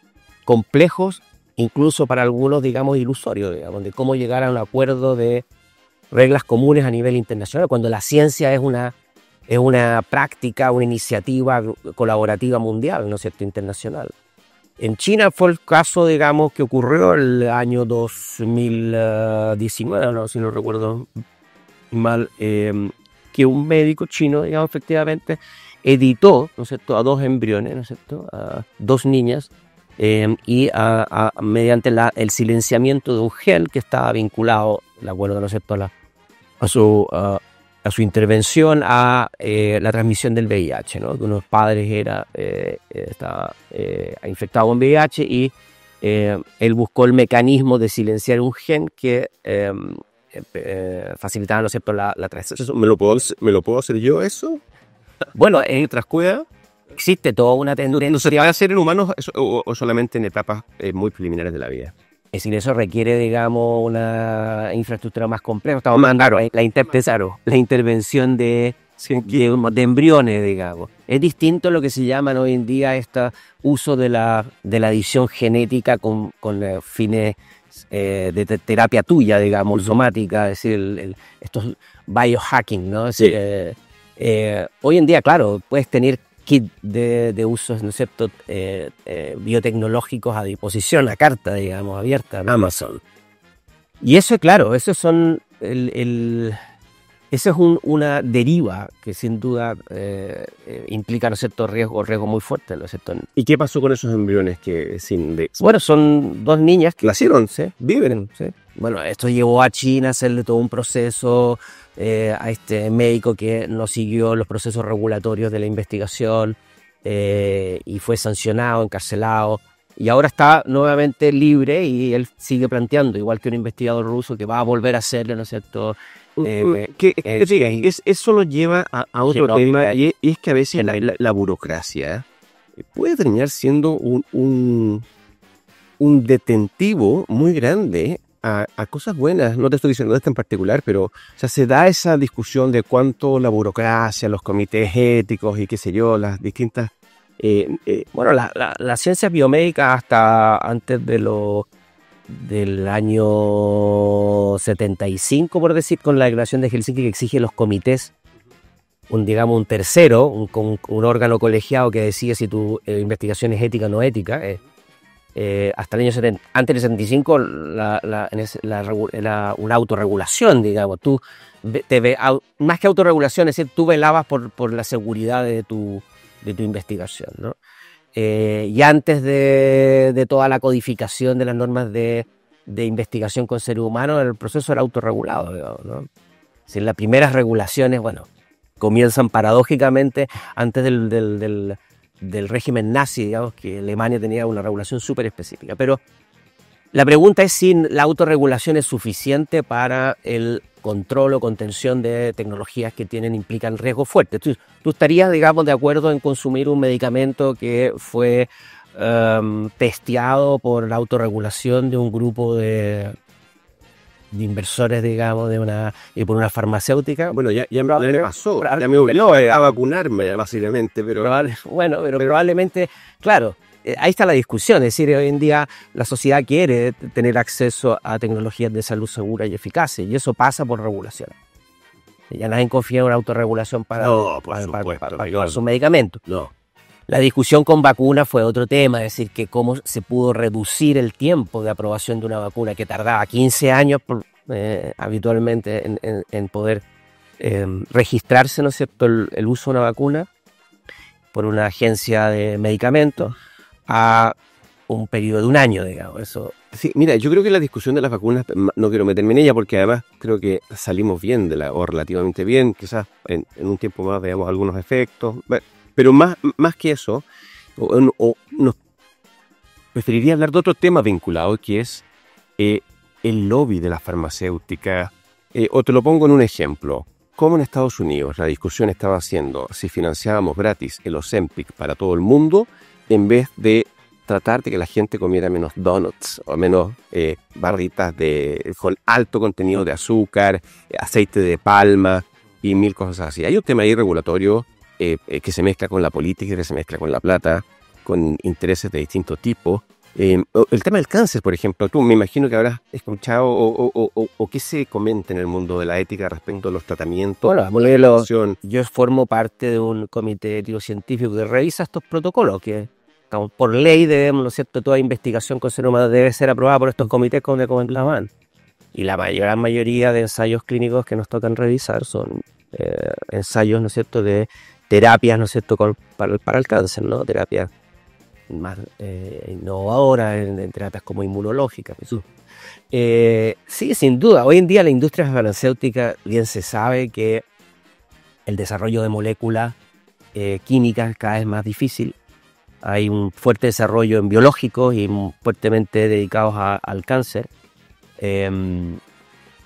complejos, incluso para algunos, digamos, ilusorios, digamos, de cómo llegar a un acuerdo de reglas comunes a nivel internacional, cuando la ciencia es una práctica, una iniciativa colaborativa mundial, ¿no es cierto?, internacional. En China fue el caso, digamos, que ocurrió el año 2019, no, si no recuerdo mal, que un médico chino, digamos, efectivamente, editó, ¿no es cierto?, a 2 embriones, ¿no es cierto?, a 2 niñas, mediante el silenciamiento de un gen que estaba vinculado, de acuerdo, ¿no es cierto?, a su intervención a la transmisión del VIH, ¿no? Que unos padres estaba infectado con VIH y él buscó el mecanismo de silenciar un gen que facilitaba, ¿no es cierto?, la transmisión. ¿Me lo puedo hacer yo eso? Bueno, ¿Otras cuidas? existe toda una tendencia. ¿No se va a hacer en humanos o solamente en etapas muy preliminares de la vida? Es decir, eso requiere, digamos, una infraestructura más compleja. Estamos mandando la intervención de embriones, digamos. Es distinto a lo que se llaman hoy en día este uso de la edición genética con fines de terapia tuya, digamos, somática, es decir, estos biohacking, ¿no? Es decir, hoy en día, claro, puedes tener kit de usos, ¿no es cierto?, biotecnológicos a disposición, a carta, digamos, abierta en Amazon. Y eso, claro, eso son eso es una deriva que sin duda implica, ¿no es cierto?, riesgo muy fuerte, ¿no es cierto? ¿Y qué pasó con esos embriones Bueno, son 2 niñas que nacieron? ¿sí? Viven, ¿sí? Bueno, esto llevó a China a hacerle todo un proceso a este médico que no siguió los procesos regulatorios de la investigación y fue sancionado, encarcelado, y ahora está nuevamente libre y él sigue planteando, igual que un investigador ruso, que va a volver a hacerle, ¿no es cierto? Eso lo lleva a otro tema, y es que a veces la burocracia puede terminar siendo un detentivo muy grande a cosas buenas. No te estoy diciendo esto en particular, pero o sea, se da esa discusión de cuánto la burocracia, los comités éticos y qué sé yo, las distintas... Bueno, la ciencia biomédica hasta antes del año 75, por decir, con la Declaración de Helsinki, que exige los comités, digamos, un tercero, un órgano colegiado que decide si tu investigación es ética o no ética. Hasta el año 70, antes del 75 era una autorregulación, digamos. Tú más que autorregulación, es decir, tú velabas por la seguridad de tu investigación, ¿no? Y antes de toda la codificación de las normas de investigación con seres humanos, el proceso era autorregulado, digamos, ¿no? Si las primeras regulaciones, bueno, comienzan paradójicamente antes del régimen nazi, digamos, que Alemania tenía una regulación súper específica. Pero la pregunta es si la autorregulación es suficiente para el control o contención de tecnologías que implican riesgos fuertes. Tú estarías, digamos, de acuerdo en consumir un medicamento que fue testeado por la autorregulación de un grupo de inversores, digamos, por una farmacéutica. Bueno, ya me pasó, ya me obligó a vacunarme, básicamente, pero probablemente, claro, ahí está la discusión. Es decir, hoy en día la sociedad quiere tener acceso a tecnologías de salud seguras y eficaces, y eso pasa por regulación. Ya nadie confía en una autorregulación para su medicamento. No. La discusión con vacunas fue otro tema, es decir, que cómo se pudo reducir el tiempo de aprobación de una vacuna que tardaba 15 años habitualmente en poder registrarse, ¿no es cierto?, el uso de una vacuna por una agencia de medicamentos a un periodo de 1 año, digamos. Eso. Sí, mira, yo creo que la discusión de las vacunas, no quiero meterme en ella porque además creo que salimos bien o relativamente bien, quizás en un tiempo más veamos algunos efectos. Pero más que eso, nos preferiría hablar de otro tema vinculado, que es el lobby de la farmacéutica. O te lo pongo en un ejemplo. Como en Estados Unidos la discusión estaba haciendo si financiábamos gratis el Ozempic para todo el mundo en vez de tratar de que la gente comiera menos donuts o menos barritas con alto contenido de azúcar, aceite de palma y mil cosas así. Hay un tema ahí regulatorio que se mezcla con la política, que se mezcla con la plata, con intereses de distintos tipos. El tema del cáncer, por ejemplo, tú me imagino que habrás escuchado o qué se comenta en el mundo de la ética respecto a los tratamientos. Bueno, yo formo parte de un comité ético científico que revisa estos protocolos, que por ley debemos, ¿no es cierto?, toda investigación con ser humano debe ser aprobada por estos comités como comentaban. Y la gran mayoría de ensayos clínicos que nos tocan revisar son ensayos, ¿no es cierto?, de terapias, ¿no es cierto?, para el cáncer, ¿no? Terapias más innovadoras, en terapias como inmunológicas. Sí, sin duda. Hoy en día la industria farmacéutica bien se sabe que el desarrollo de moléculas químicas cada vez más difícil. Hay un fuerte desarrollo en biológicos y fuertemente dedicados al cáncer.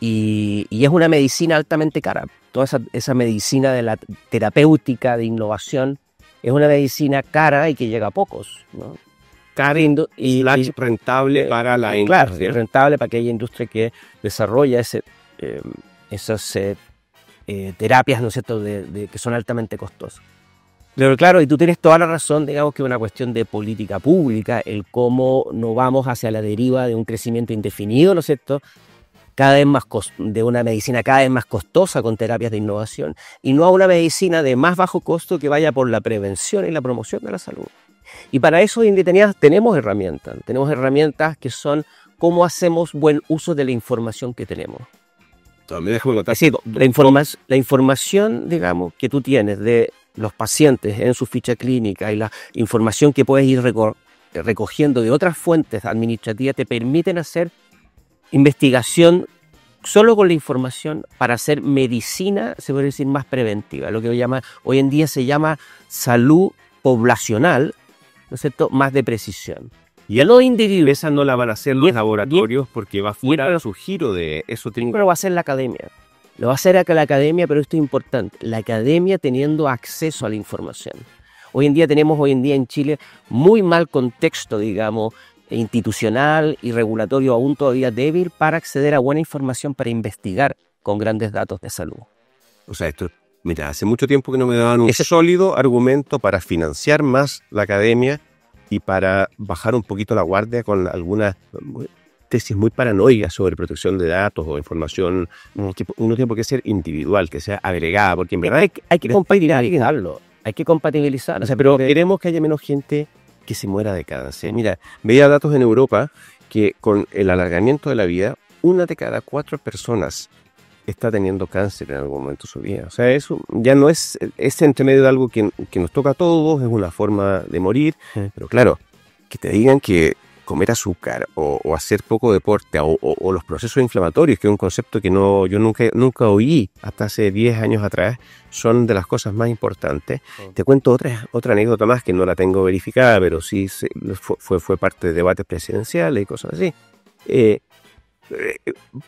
Y es una medicina altamente cara. Toda esa medicina de la terapéutica, de innovación, es una medicina cara y que llega a pocos, ¿no? Cara y rentable para la industria. Claro, rentable para aquella industria que desarrolla esas terapias, ¿no es cierto?, que son altamente costosas. Pero claro, y tú tienes toda la razón, digamos que es una cuestión de política pública, el cómo no vamos hacia la deriva de un crecimiento indefinido, ¿no es cierto?, cada vez más de una medicina cada vez más costosa con terapias de innovación, y no a una medicina de más bajo costo que vaya por la prevención y la promoción de la salud. Y para eso hoy en día tenemos herramientas que son cómo hacemos buen uso de la información que tenemos. Es decir, la información, digamos, que tú tienes de los pacientes en su ficha clínica y la información que puedes ir recogiendo de otras fuentes administrativas te permiten hacer investigación solo con la información para hacer medicina, se puede decir, más preventiva, lo que hoy en día se llama salud poblacional, ¿no es cierto?, más de precisión. Y a los individuos, esa no la van a hacer los laboratorios porque va fuera de su giro de eso. Pero va a ser la academia. Lo va a hacer la academia, pero esto es importante. La academia teniendo acceso a la información. Hoy en día en Chile muy mal contexto, digamos, institucional y regulatorio aún todavía débil para acceder a buena información para investigar con grandes datos de salud. O sea, mira, hace mucho tiempo que no me daban un sólido argumento para financiar más la academia y para bajar un poquito la guardia con algunas tesis muy paranoicas sobre protección de datos o información que uno tiene que ser individual, que sea agregada, porque en verdad hay que compatibilizarlo, hay que compatibilizar. O sea, pero queremos que haya menos gente que se muera de cáncer. Mira, veía datos en Europa que con el alargamiento de la vida, 1 de cada 4 personas está teniendo cáncer en algún momento de su vida. O sea, eso ya no es entre medio de algo que nos toca a todos, es una forma de morir. Pero claro, que te digan que comer azúcar o hacer poco deporte o los procesos inflamatorios, que es un concepto que yo nunca oí hasta hace 10 años atrás, son de las cosas más importantes. Te cuento otra anécdota más que no la tengo verificada, pero sí fue parte de debates presidenciales y cosas así.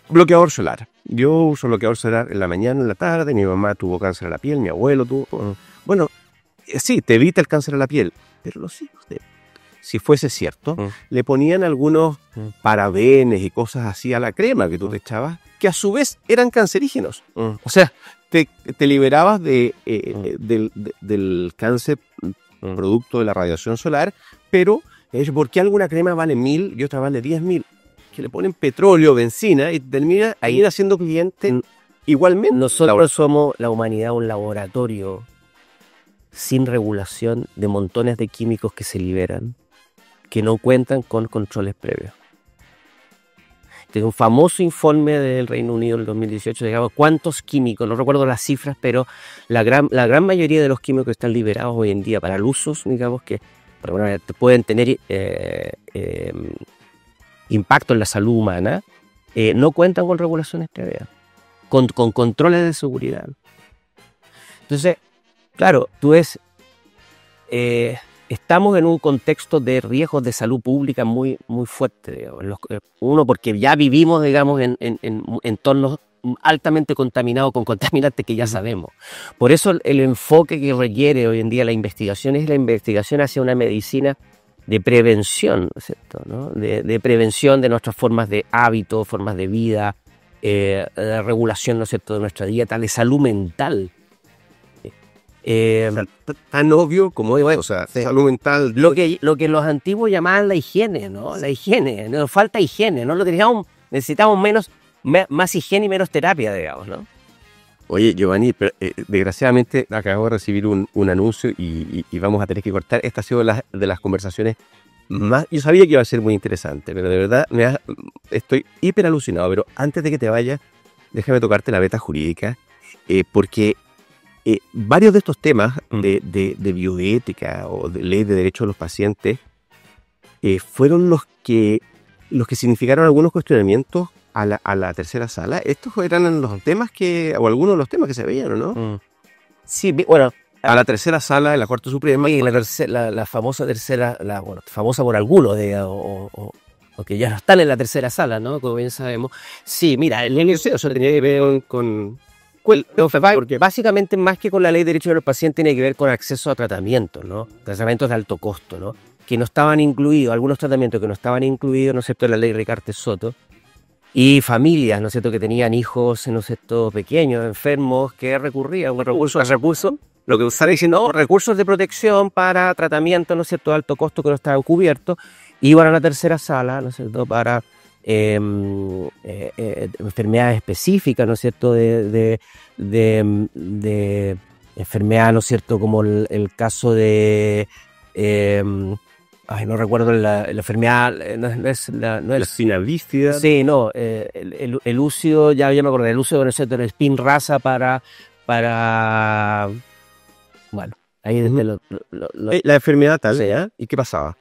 Bloqueador solar. Yo uso bloqueador solar en la mañana, en la tarde. Mi mamá tuvo cáncer a la piel, mi abuelo tuvo... Bueno, sí, te evita el cáncer a la piel, pero los hijos si fuese cierto, le ponían algunos parabenes y cosas así a la crema que tú te echabas, que a su vez eran cancerígenos. O sea, te liberabas del cáncer producto de la radiación solar, pero ¿por qué alguna crema vale 1.000 y otra vale 10.000? Que le ponen petróleo, benzina y termina ahí haciendo cliente igualmente. Nosotros somos, la humanidad, un laboratorio sin regulación de montones de químicos que se liberan, que no cuentan con controles previos. Este es un famoso informe del Reino Unido del 2018, digamos, cuántos químicos, no recuerdo las cifras, pero la gran mayoría de los químicos que están liberados hoy en día para el uso, digamos, que pueden tener impacto en la salud humana, no cuentan con regulaciones previas, con controles de seguridad. Entonces, claro, tú ves... estamos en un contexto de riesgos de salud pública muy, muy fuerte, digamos. Uno, porque ya vivimos, digamos, en entornos altamente contaminados con contaminantes que ya sabemos. Por eso el enfoque que requiere hoy en día la investigación es la investigación hacia una medicina de prevención, ¿no es cierto? ¿No? De prevención de nuestras formas de hábito, formas de vida, de regulación, ¿no es cierto?, de nuestra dieta, de salud mental. O sea, tan obvio como, o sea, Sí. salud mental. Lo que los antiguos llamaban la higiene, ¿no? La higiene, nos falta higiene, ¿no? Necesitamos más higiene y menos terapia, digamos, ¿no? Oye, Giovanni, pero, desgraciadamente acabo de recibir un anuncio y vamos a tener que cortar. Esta ha sido de las conversaciones más... Yo sabía que iba a ser muy interesante, pero de verdad estoy hiper alucinado. Pero antes de que te vayas, déjame tocarte la beta jurídica, porque varios de estos temas de bioética o de ley de derechos de los pacientes fueron los que significaron algunos cuestionamientos a la tercera sala. Estos eran los temas o algunos de los temas que se veían, ¿o no? Sí, bueno, A la tercera sala de la Corte Suprema. y la famosa tercera, bueno, famosa por algunos, o que ya no están en la tercera sala, ¿no? Como bien sabemos. Sí, mira, el LLC, o sea, tenía que ver con porque básicamente más que con la ley de derechos de los pacientes tiene que ver con acceso a tratamientos, ¿no? Tratamientos de alto costo, ¿no? Que no estaban incluidos, algunos tratamientos que no estaban incluidos, ¿no es cierto?, en la ley Ricardo Soto. Y familias, ¿no es cierto?, que tenían hijos, ¿no es cierto?, pequeños, enfermos, que recurrían a un recurso, lo que están diciendo, recursos de protección para tratamientos, ¿no es cierto?, de alto costo que no estaban cubiertos, iban a la tercera sala, ¿no es cierto?, para enfermedades específicas, ¿no es cierto?, de enfermedades, ¿no es cierto?, como el caso de... no recuerdo la enfermedad, no es La espina bífida. Sí, no, el uso, ya me acordé, el uso de el spin raza para bueno, ahí desde la enfermedad tal, sí. ¿ya? ¿Y qué pasaba?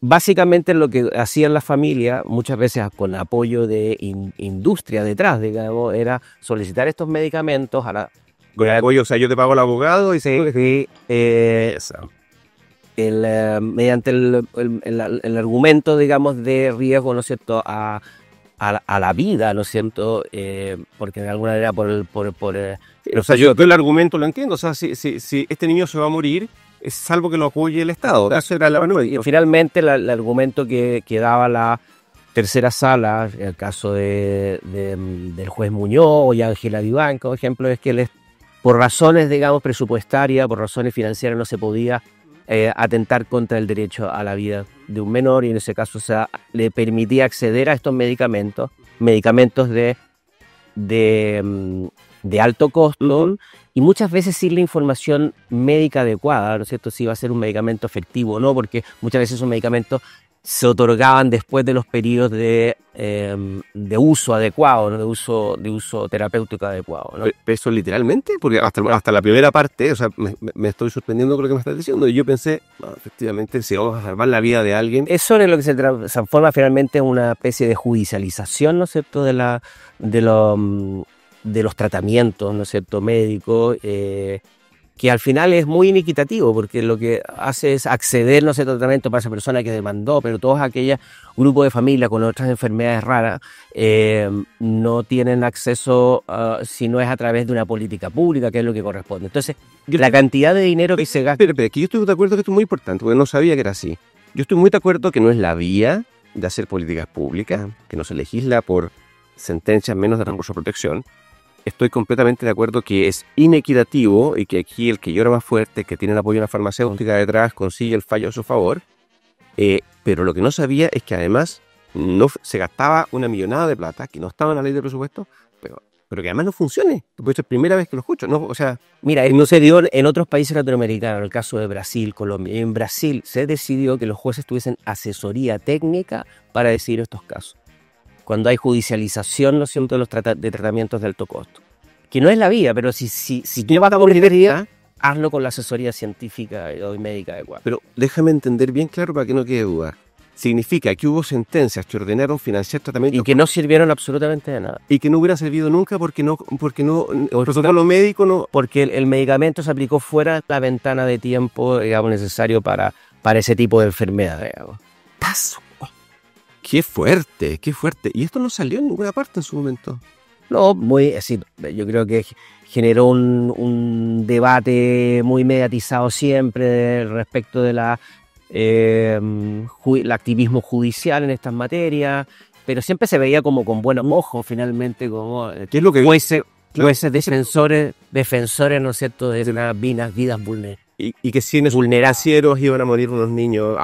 Básicamente lo que hacían las familias, muchas veces con apoyo de industria detrás, digamos, era solicitar estos medicamentos a la... Oye, o sea, yo te pago al abogado y mediante el argumento, digamos, de riesgo, ¿no es cierto?, a la vida, ¿no es cierto?, porque de alguna manera o sea, yo el argumento lo entiendo, o sea, si este niño se va a morir, es salvo que lo apoye el Estado. Eso era la manualidad. Finalmente, el argumento que daba la tercera sala, en el caso del juez Muñoz y Ángela Vivanco, por ejemplo, es que por razones, digamos, presupuestarias, por razones financieras, no se podía atentar contra el derecho a la vida de un menor, y en ese caso, o sea, le permitía acceder a estos medicamentos de alto costo, y muchas veces sin la información médica adecuada, ¿no es cierto?, si iba a ser un medicamento efectivo o no, porque muchas veces esos medicamentos se otorgaban después de los periodos de uso adecuado, ¿no?, de uso terapéutico adecuado, ¿no? ¿Eso literalmente? Porque hasta la primera parte, o sea, me estoy sorprendiendo con lo que me estás diciendo, y yo pensé, efectivamente, si vamos a salvar la vida de alguien... Eso es lo que se transforma finalmente en una especie de judicialización, ¿no es cierto?, de los tratamientos, ¿no es cierto?, médicos, que al final es muy inequitativo, porque lo que hace es acceder, ¿no es cierto?, a tratamiento para esa persona que demandó, pero todos aquellos grupos de familia con otras enfermedades raras no tienen acceso si no es a través de una política pública, que es lo que corresponde. Entonces, la cantidad de dinero que se gasta... Pero que yo estoy de acuerdo que esto es muy importante, porque no sabía que era así. Yo estoy muy de acuerdo que no es la vía de hacer políticas públicas, que no se legisla por sentencias menos de recursos de protección. Estoy completamente de acuerdo que es inequitativo y que aquí el que llora más fuerte, que tiene el apoyo de una farmacéutica detrás, consigue el fallo a su favor. Pero lo que no sabía es que además no se gastaba una millonada de plata, que no estaba en la ley de presupuesto, pero que además no funcione. Pues es la primera vez que lo escucho, ¿no? O sea, mira, no se dio en otros países latinoamericanos, en el caso de Brasil, Colombia. En Brasil se decidió que los jueces tuviesen asesoría técnica para decidir estos casos, cuando hay judicialización, ¿no es cierto?, de tratamientos de alto costo. Que no es la vía, pero si tú vas a poner vía, hazlo con la asesoría científica y médica adecuada. Pero déjame entender bien claro para que no quede duda. Significa que hubo sentencias que ordenaron financiar tratamientos... Y que no sirvieron absolutamente de nada. Y que no hubiera servido nunca porque el protocolo médico no... Porque el medicamento se aplicó fuera de la ventana de tiempo, digamos, necesario para ese tipo de enfermedad, digamos. ¡Qué fuerte, qué fuerte! Y esto no salió en ninguna parte en su momento. No, muy, es decir, yo creo que generó un debate muy mediatizado siempre respecto de el activismo judicial en estas materias, pero siempre se veía como con buenos ojos finalmente, como ¿Qué es lo que jueces defensores, ¿no es cierto?, de unas vidas vulnerables. y que si en esos financieros iban a morir unos niños?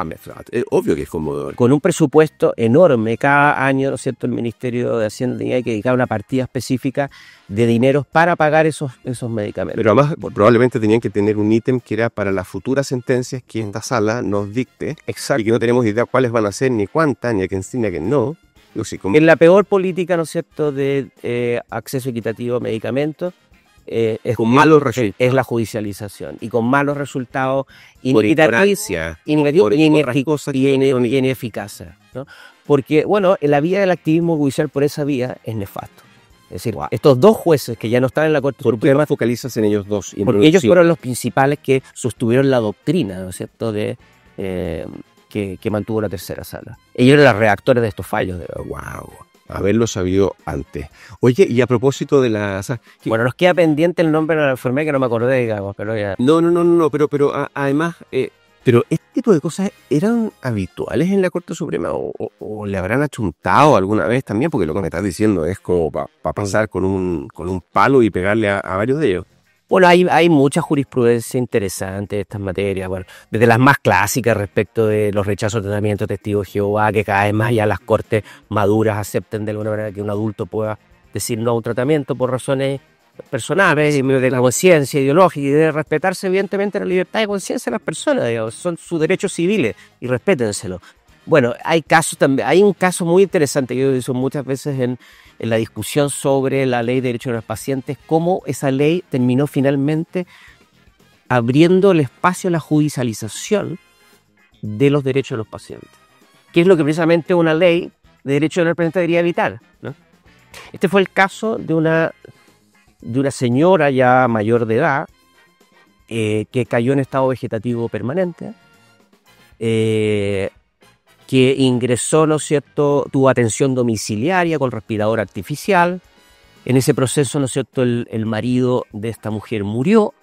Es obvio que es conmovedor. Con un presupuesto enorme, cada año, ¿no es cierto?, el Ministerio de Hacienda tenía que dedicar una partida específica de dinero para pagar esos medicamentos. Pero además probablemente tenían que tener un ítem que era para las futuras sentencias que esta sala nos dicte. Exacto. Y que no tenemos idea cuáles van a ser, ni cuántas, ni a quién sí, ni a quién no. Es la peor política, ¿no es cierto?, de acceso equitativo a medicamentos. Con malos resultados. Es la judicialización y con malos resultados Por ignorancia. y ineficacia, ¿no? Porque, bueno, la vía del activismo judicial por esa vía es nefasto. Es decir, estos dos jueces que ya no están en la Corte Suprema... ¿Por qué focalizas en ellos dos? Porque ellos fueron los principales que sostuvieron la doctrina, ¿no es cierto?, que mantuvo la tercera sala. Ellos eran los redactores de estos fallos. ¡Wow! Haberlo sabido antes. Oye, y a propósito de Bueno, nos queda pendiente el nombre de la enfermedad que no me acordé, digamos, pero ya... No, pero además... pero este tipo de cosas eran habituales en la Corte Suprema o le habrán achuntado alguna vez también, porque lo que me estás diciendo es como para pasar con un palo y pegarle a varios de ellos. Bueno, hay mucha jurisprudencia interesante de estas materias, bueno, desde las más clásicas respecto de los rechazos de tratamiento de testigos de Jehová, que cada vez más ya las cortes maduras acepten de alguna manera que un adulto pueda decir no a un tratamiento por razones personales, de la conciencia ideológica y de respetarse evidentemente la libertad de conciencia de las personas, digamos, son sus derechos civiles y respétenselo. Bueno, hay un caso muy interesante que yo he visto muchas veces en la discusión sobre la ley de derechos de los pacientes, cómo esa ley terminó finalmente abriendo el espacio a la judicialización de los derechos de los pacientes, que es lo que precisamente una ley de derechos de los pacientes debería evitar, ¿no? Este fue el caso de una señora ya mayor de edad que cayó en estado vegetativo permanente, que ingresó, ¿no es cierto?, tuvo atención domiciliaria con respirador artificial. En ese proceso, ¿no es cierto?, el marido de esta mujer murió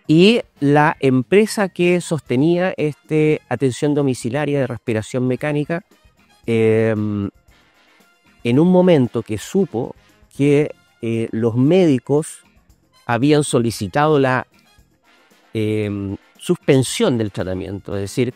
y la empresa que sostenía esta atención domiciliaria de respiración mecánica, en un momento que supo que los médicos habían solicitado la suspensión del tratamiento, es decir,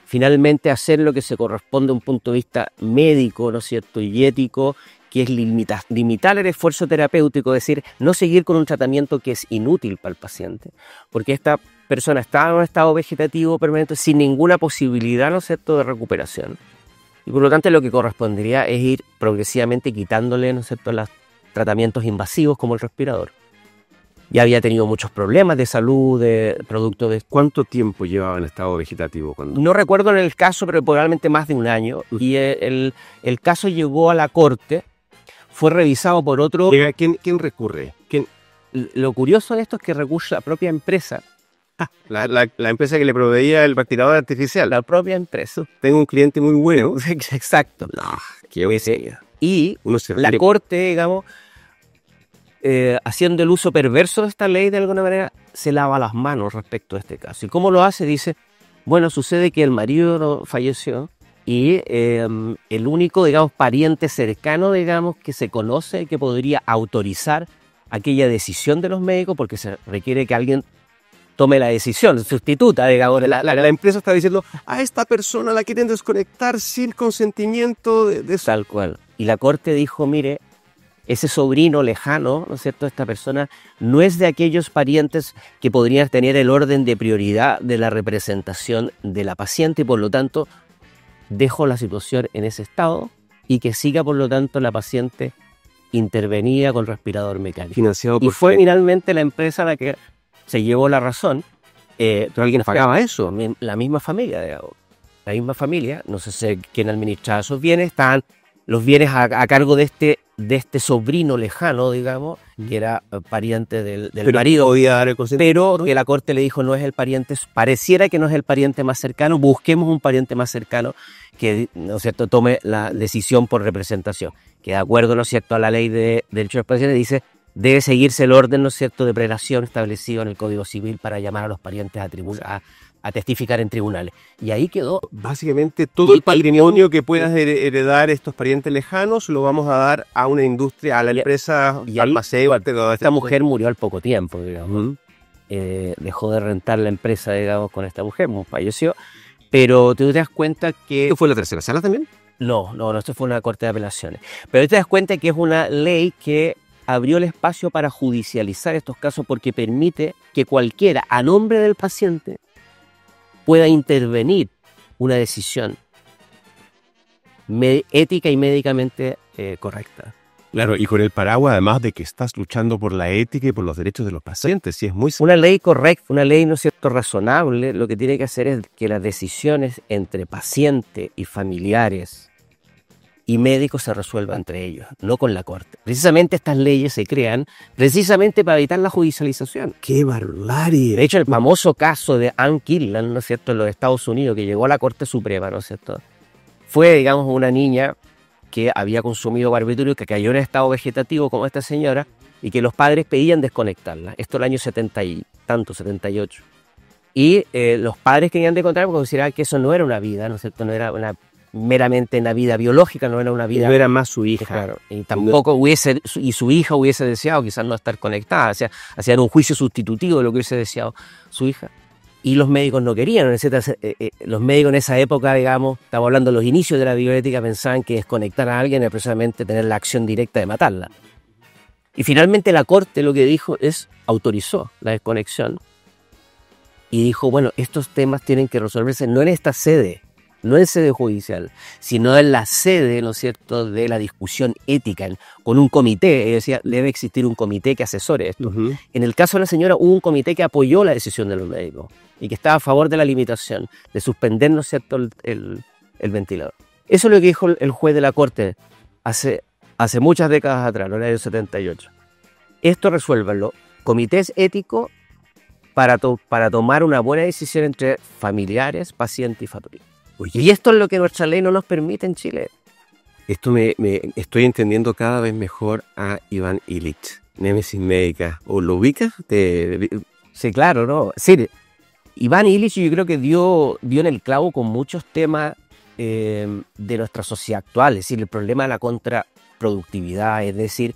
finalmente hacer lo que se corresponde a un punto de vista médico, ¿no es cierto?, y ético, que es limitar el esfuerzo terapéutico, es decir, no seguir con un tratamiento que es inútil para el paciente, porque esta persona estaba en un estado vegetativo permanente sin ninguna posibilidad, ¿no es cierto?, de recuperación. Y por lo tanto lo que correspondería es ir progresivamente quitándole, ¿no es cierto?, los tratamientos invasivos como el respirador. Ya había tenido muchos problemas de salud, de producto de... ¿Cuánto tiempo llevaba en estado vegetativo? No recuerdo en el caso, pero probablemente más de un año. Y el caso llegó a la corte, fue revisado por otro... ¿Quién recurre? Lo curioso de esto es que recurre la propia empresa. La empresa que le proveía el respirador artificial. La propia empresa. Tengo un cliente muy bueno. Exacto. No, qué bestia. Y la corte, digamos... haciendo el uso perverso de esta ley de alguna manera, se lava las manos respecto a este caso. ¿Y cómo lo hace? Dice, bueno, sucede que el marido falleció y el único, digamos, pariente cercano, digamos, que se conoce que podría autorizar aquella decisión de los médicos, porque se requiere que alguien tome la decisión, sustituta, digamos. La empresa está diciendo, a esta persona la quieren desconectar sin consentimiento de... Tal cual. Y la corte dijo, mire, ese sobrino lejano, ¿no es cierto?, esta persona no es de aquellos parientes que podrían tener el orden de prioridad de la representación de la paciente y por lo tanto dejo la situación en ese estado y que siga por lo tanto la paciente intervenida con respirador mecánico. Financiado por... Y fue finalmente la empresa la que se llevó la razón. ¿Pero alguien pagaba eso? La misma familia, digamos. La misma familia, no sé quién administraba esos bienes, estaban los bienes a cargo de este de este sobrino lejano, digamos, que era pariente del Pero marido, podía dar el consentimiento. pero que la corte le dijo no es el pariente, pareciera que no es el pariente más cercano, busquemos un pariente más cercano que, ¿no es cierto?, tome la decisión por representación, que de acuerdo, ¿no es cierto?, a la ley de derechos de los pacientes dice debe seguirse el orden, ¿no es cierto?, de prelación establecido en el Código Civil para llamar a los parientes a testificar en tribunales. Y ahí quedó. Básicamente todo el patrimonio que puedas heredar estos parientes lejanos lo vamos a dar a una industria, a la empresa farmacéutica. Esta mujer murió al poco tiempo, digamos. Dejó de rentar la empresa, digamos, con esta mujer, falleció. Pero tú te das cuenta que... ¿Esto fue la tercera sala también? No, esto fue una corte de apelaciones. Pero te das cuenta que es una ley que abrió el espacio para judicializar estos casos porque permite que cualquiera, a nombre del paciente, pueda intervenir una decisión ética y médicamente correcta. Claro, y con el paraguas además de que estás luchando por la ética y por los derechos de los pacientes, sí es muy... Una ley correcta, una ley, ¿no es cierto?, razonable, lo que tiene que hacer es que las decisiones entre paciente y familiares y médicos se resuelvan entre ellos, no con la corte. Precisamente estas leyes se crean precisamente para evitar la judicialización. ¡Qué barbaridad! De hecho, el famoso caso de Ann Killan, ¿no es cierto?, en los Estados Unidos, que llegó a la Corte Suprema, ¿no es cierto?, fue, digamos, una niña que había consumido barbitúricos, que cayó en estado vegetativo como esta señora, y que los padres pedían desconectarla. Esto el año 70 y tanto, 78. Y los padres querían desconectarla porque consideraban que eso no era una vida, ¿no es cierto?, no era meramente una vida biológica, no era una vida... No era más su hija. Claro, y tampoco su hija hubiese deseado quizás no estar conectada, o sea, hacían un juicio sustitutivo de lo que hubiese deseado su hija. Y los médicos no querían, los médicos en esa época, digamos, estamos hablando de los inicios de la bioética, pensaban que desconectar a alguien era precisamente tener la acción directa de matarla. Y finalmente la corte lo que dijo es, autorizó la desconexión y dijo, bueno, estos temas tienen que resolverse no en esta sede, no en sede judicial, sino en la sede, ¿no es cierto?, de la discusión ética, con un comité. Decía, debe existir un comité que asesore esto. En el caso de la señora hubo un comité que apoyó la decisión de los médicos y que estaba a favor de la limitación, de suspender, ¿no es cierto?, el ventilador. Eso es lo que dijo el juez de la corte hace muchas décadas atrás, en el año 78. Esto resuélvanlo comités éticos para tomar una buena decisión entre familiares, paciente y familia. Oye, Y esto es lo que nuestra ley no nos permite en Chile. esto me estoy entendiendo cada vez mejor a Iván Illich, Némesis Médica. ¿O lo ubicas? Sí, claro, ¿no? Sí, Iván Illich yo creo que dio en el clavo con muchos temas de nuestra sociedad actual, es decir, el problema de la contraproductividad, es decir,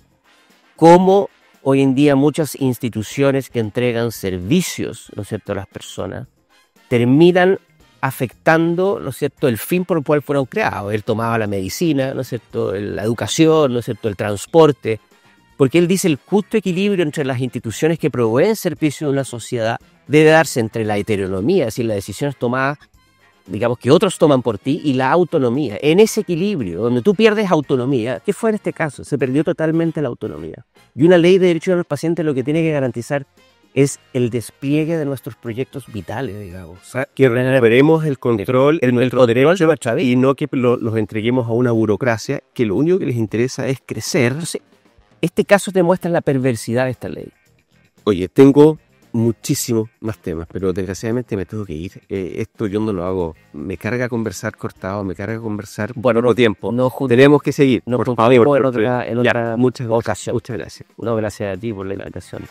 cómo hoy en día muchas instituciones que entregan servicios, ¿no es cierto?, a las personas, terminan afectando, ¿no es cierto?, el fin por el cual fueron creados. Él tomaba la medicina, ¿no es cierto?, la educación, ¿no es cierto?, el transporte, porque él dice el justo equilibrio entre las instituciones que proveen servicios a una sociedad debe darse entre la heteronomía, es decir, las decisiones tomadas, digamos, que otros toman por ti, y la autonomía. En ese equilibrio, donde tú pierdes autonomía, ¿qué fue en este caso? Se perdió totalmente la autonomía. Y una ley de derechos de los pacientes lo que tiene que garantizar es el despliegue de nuestros proyectos vitales, digamos. O sea, que recuperemos el control, nuestro derecho, de nuestra vida. y no que los entreguemos a una burocracia que lo único que les interesa es crecer. Entonces, este caso demuestra la perversidad de esta ley. Oye, tengo muchísimos más temas, pero desgraciadamente me tengo que ir. Esto yo no lo hago. Me carga conversar cortado, me carga conversar por tiempo. Tenemos que seguir. No, por favor. en otra Muchas ocasión. gracias. Muchas gracias a ti por la invitación.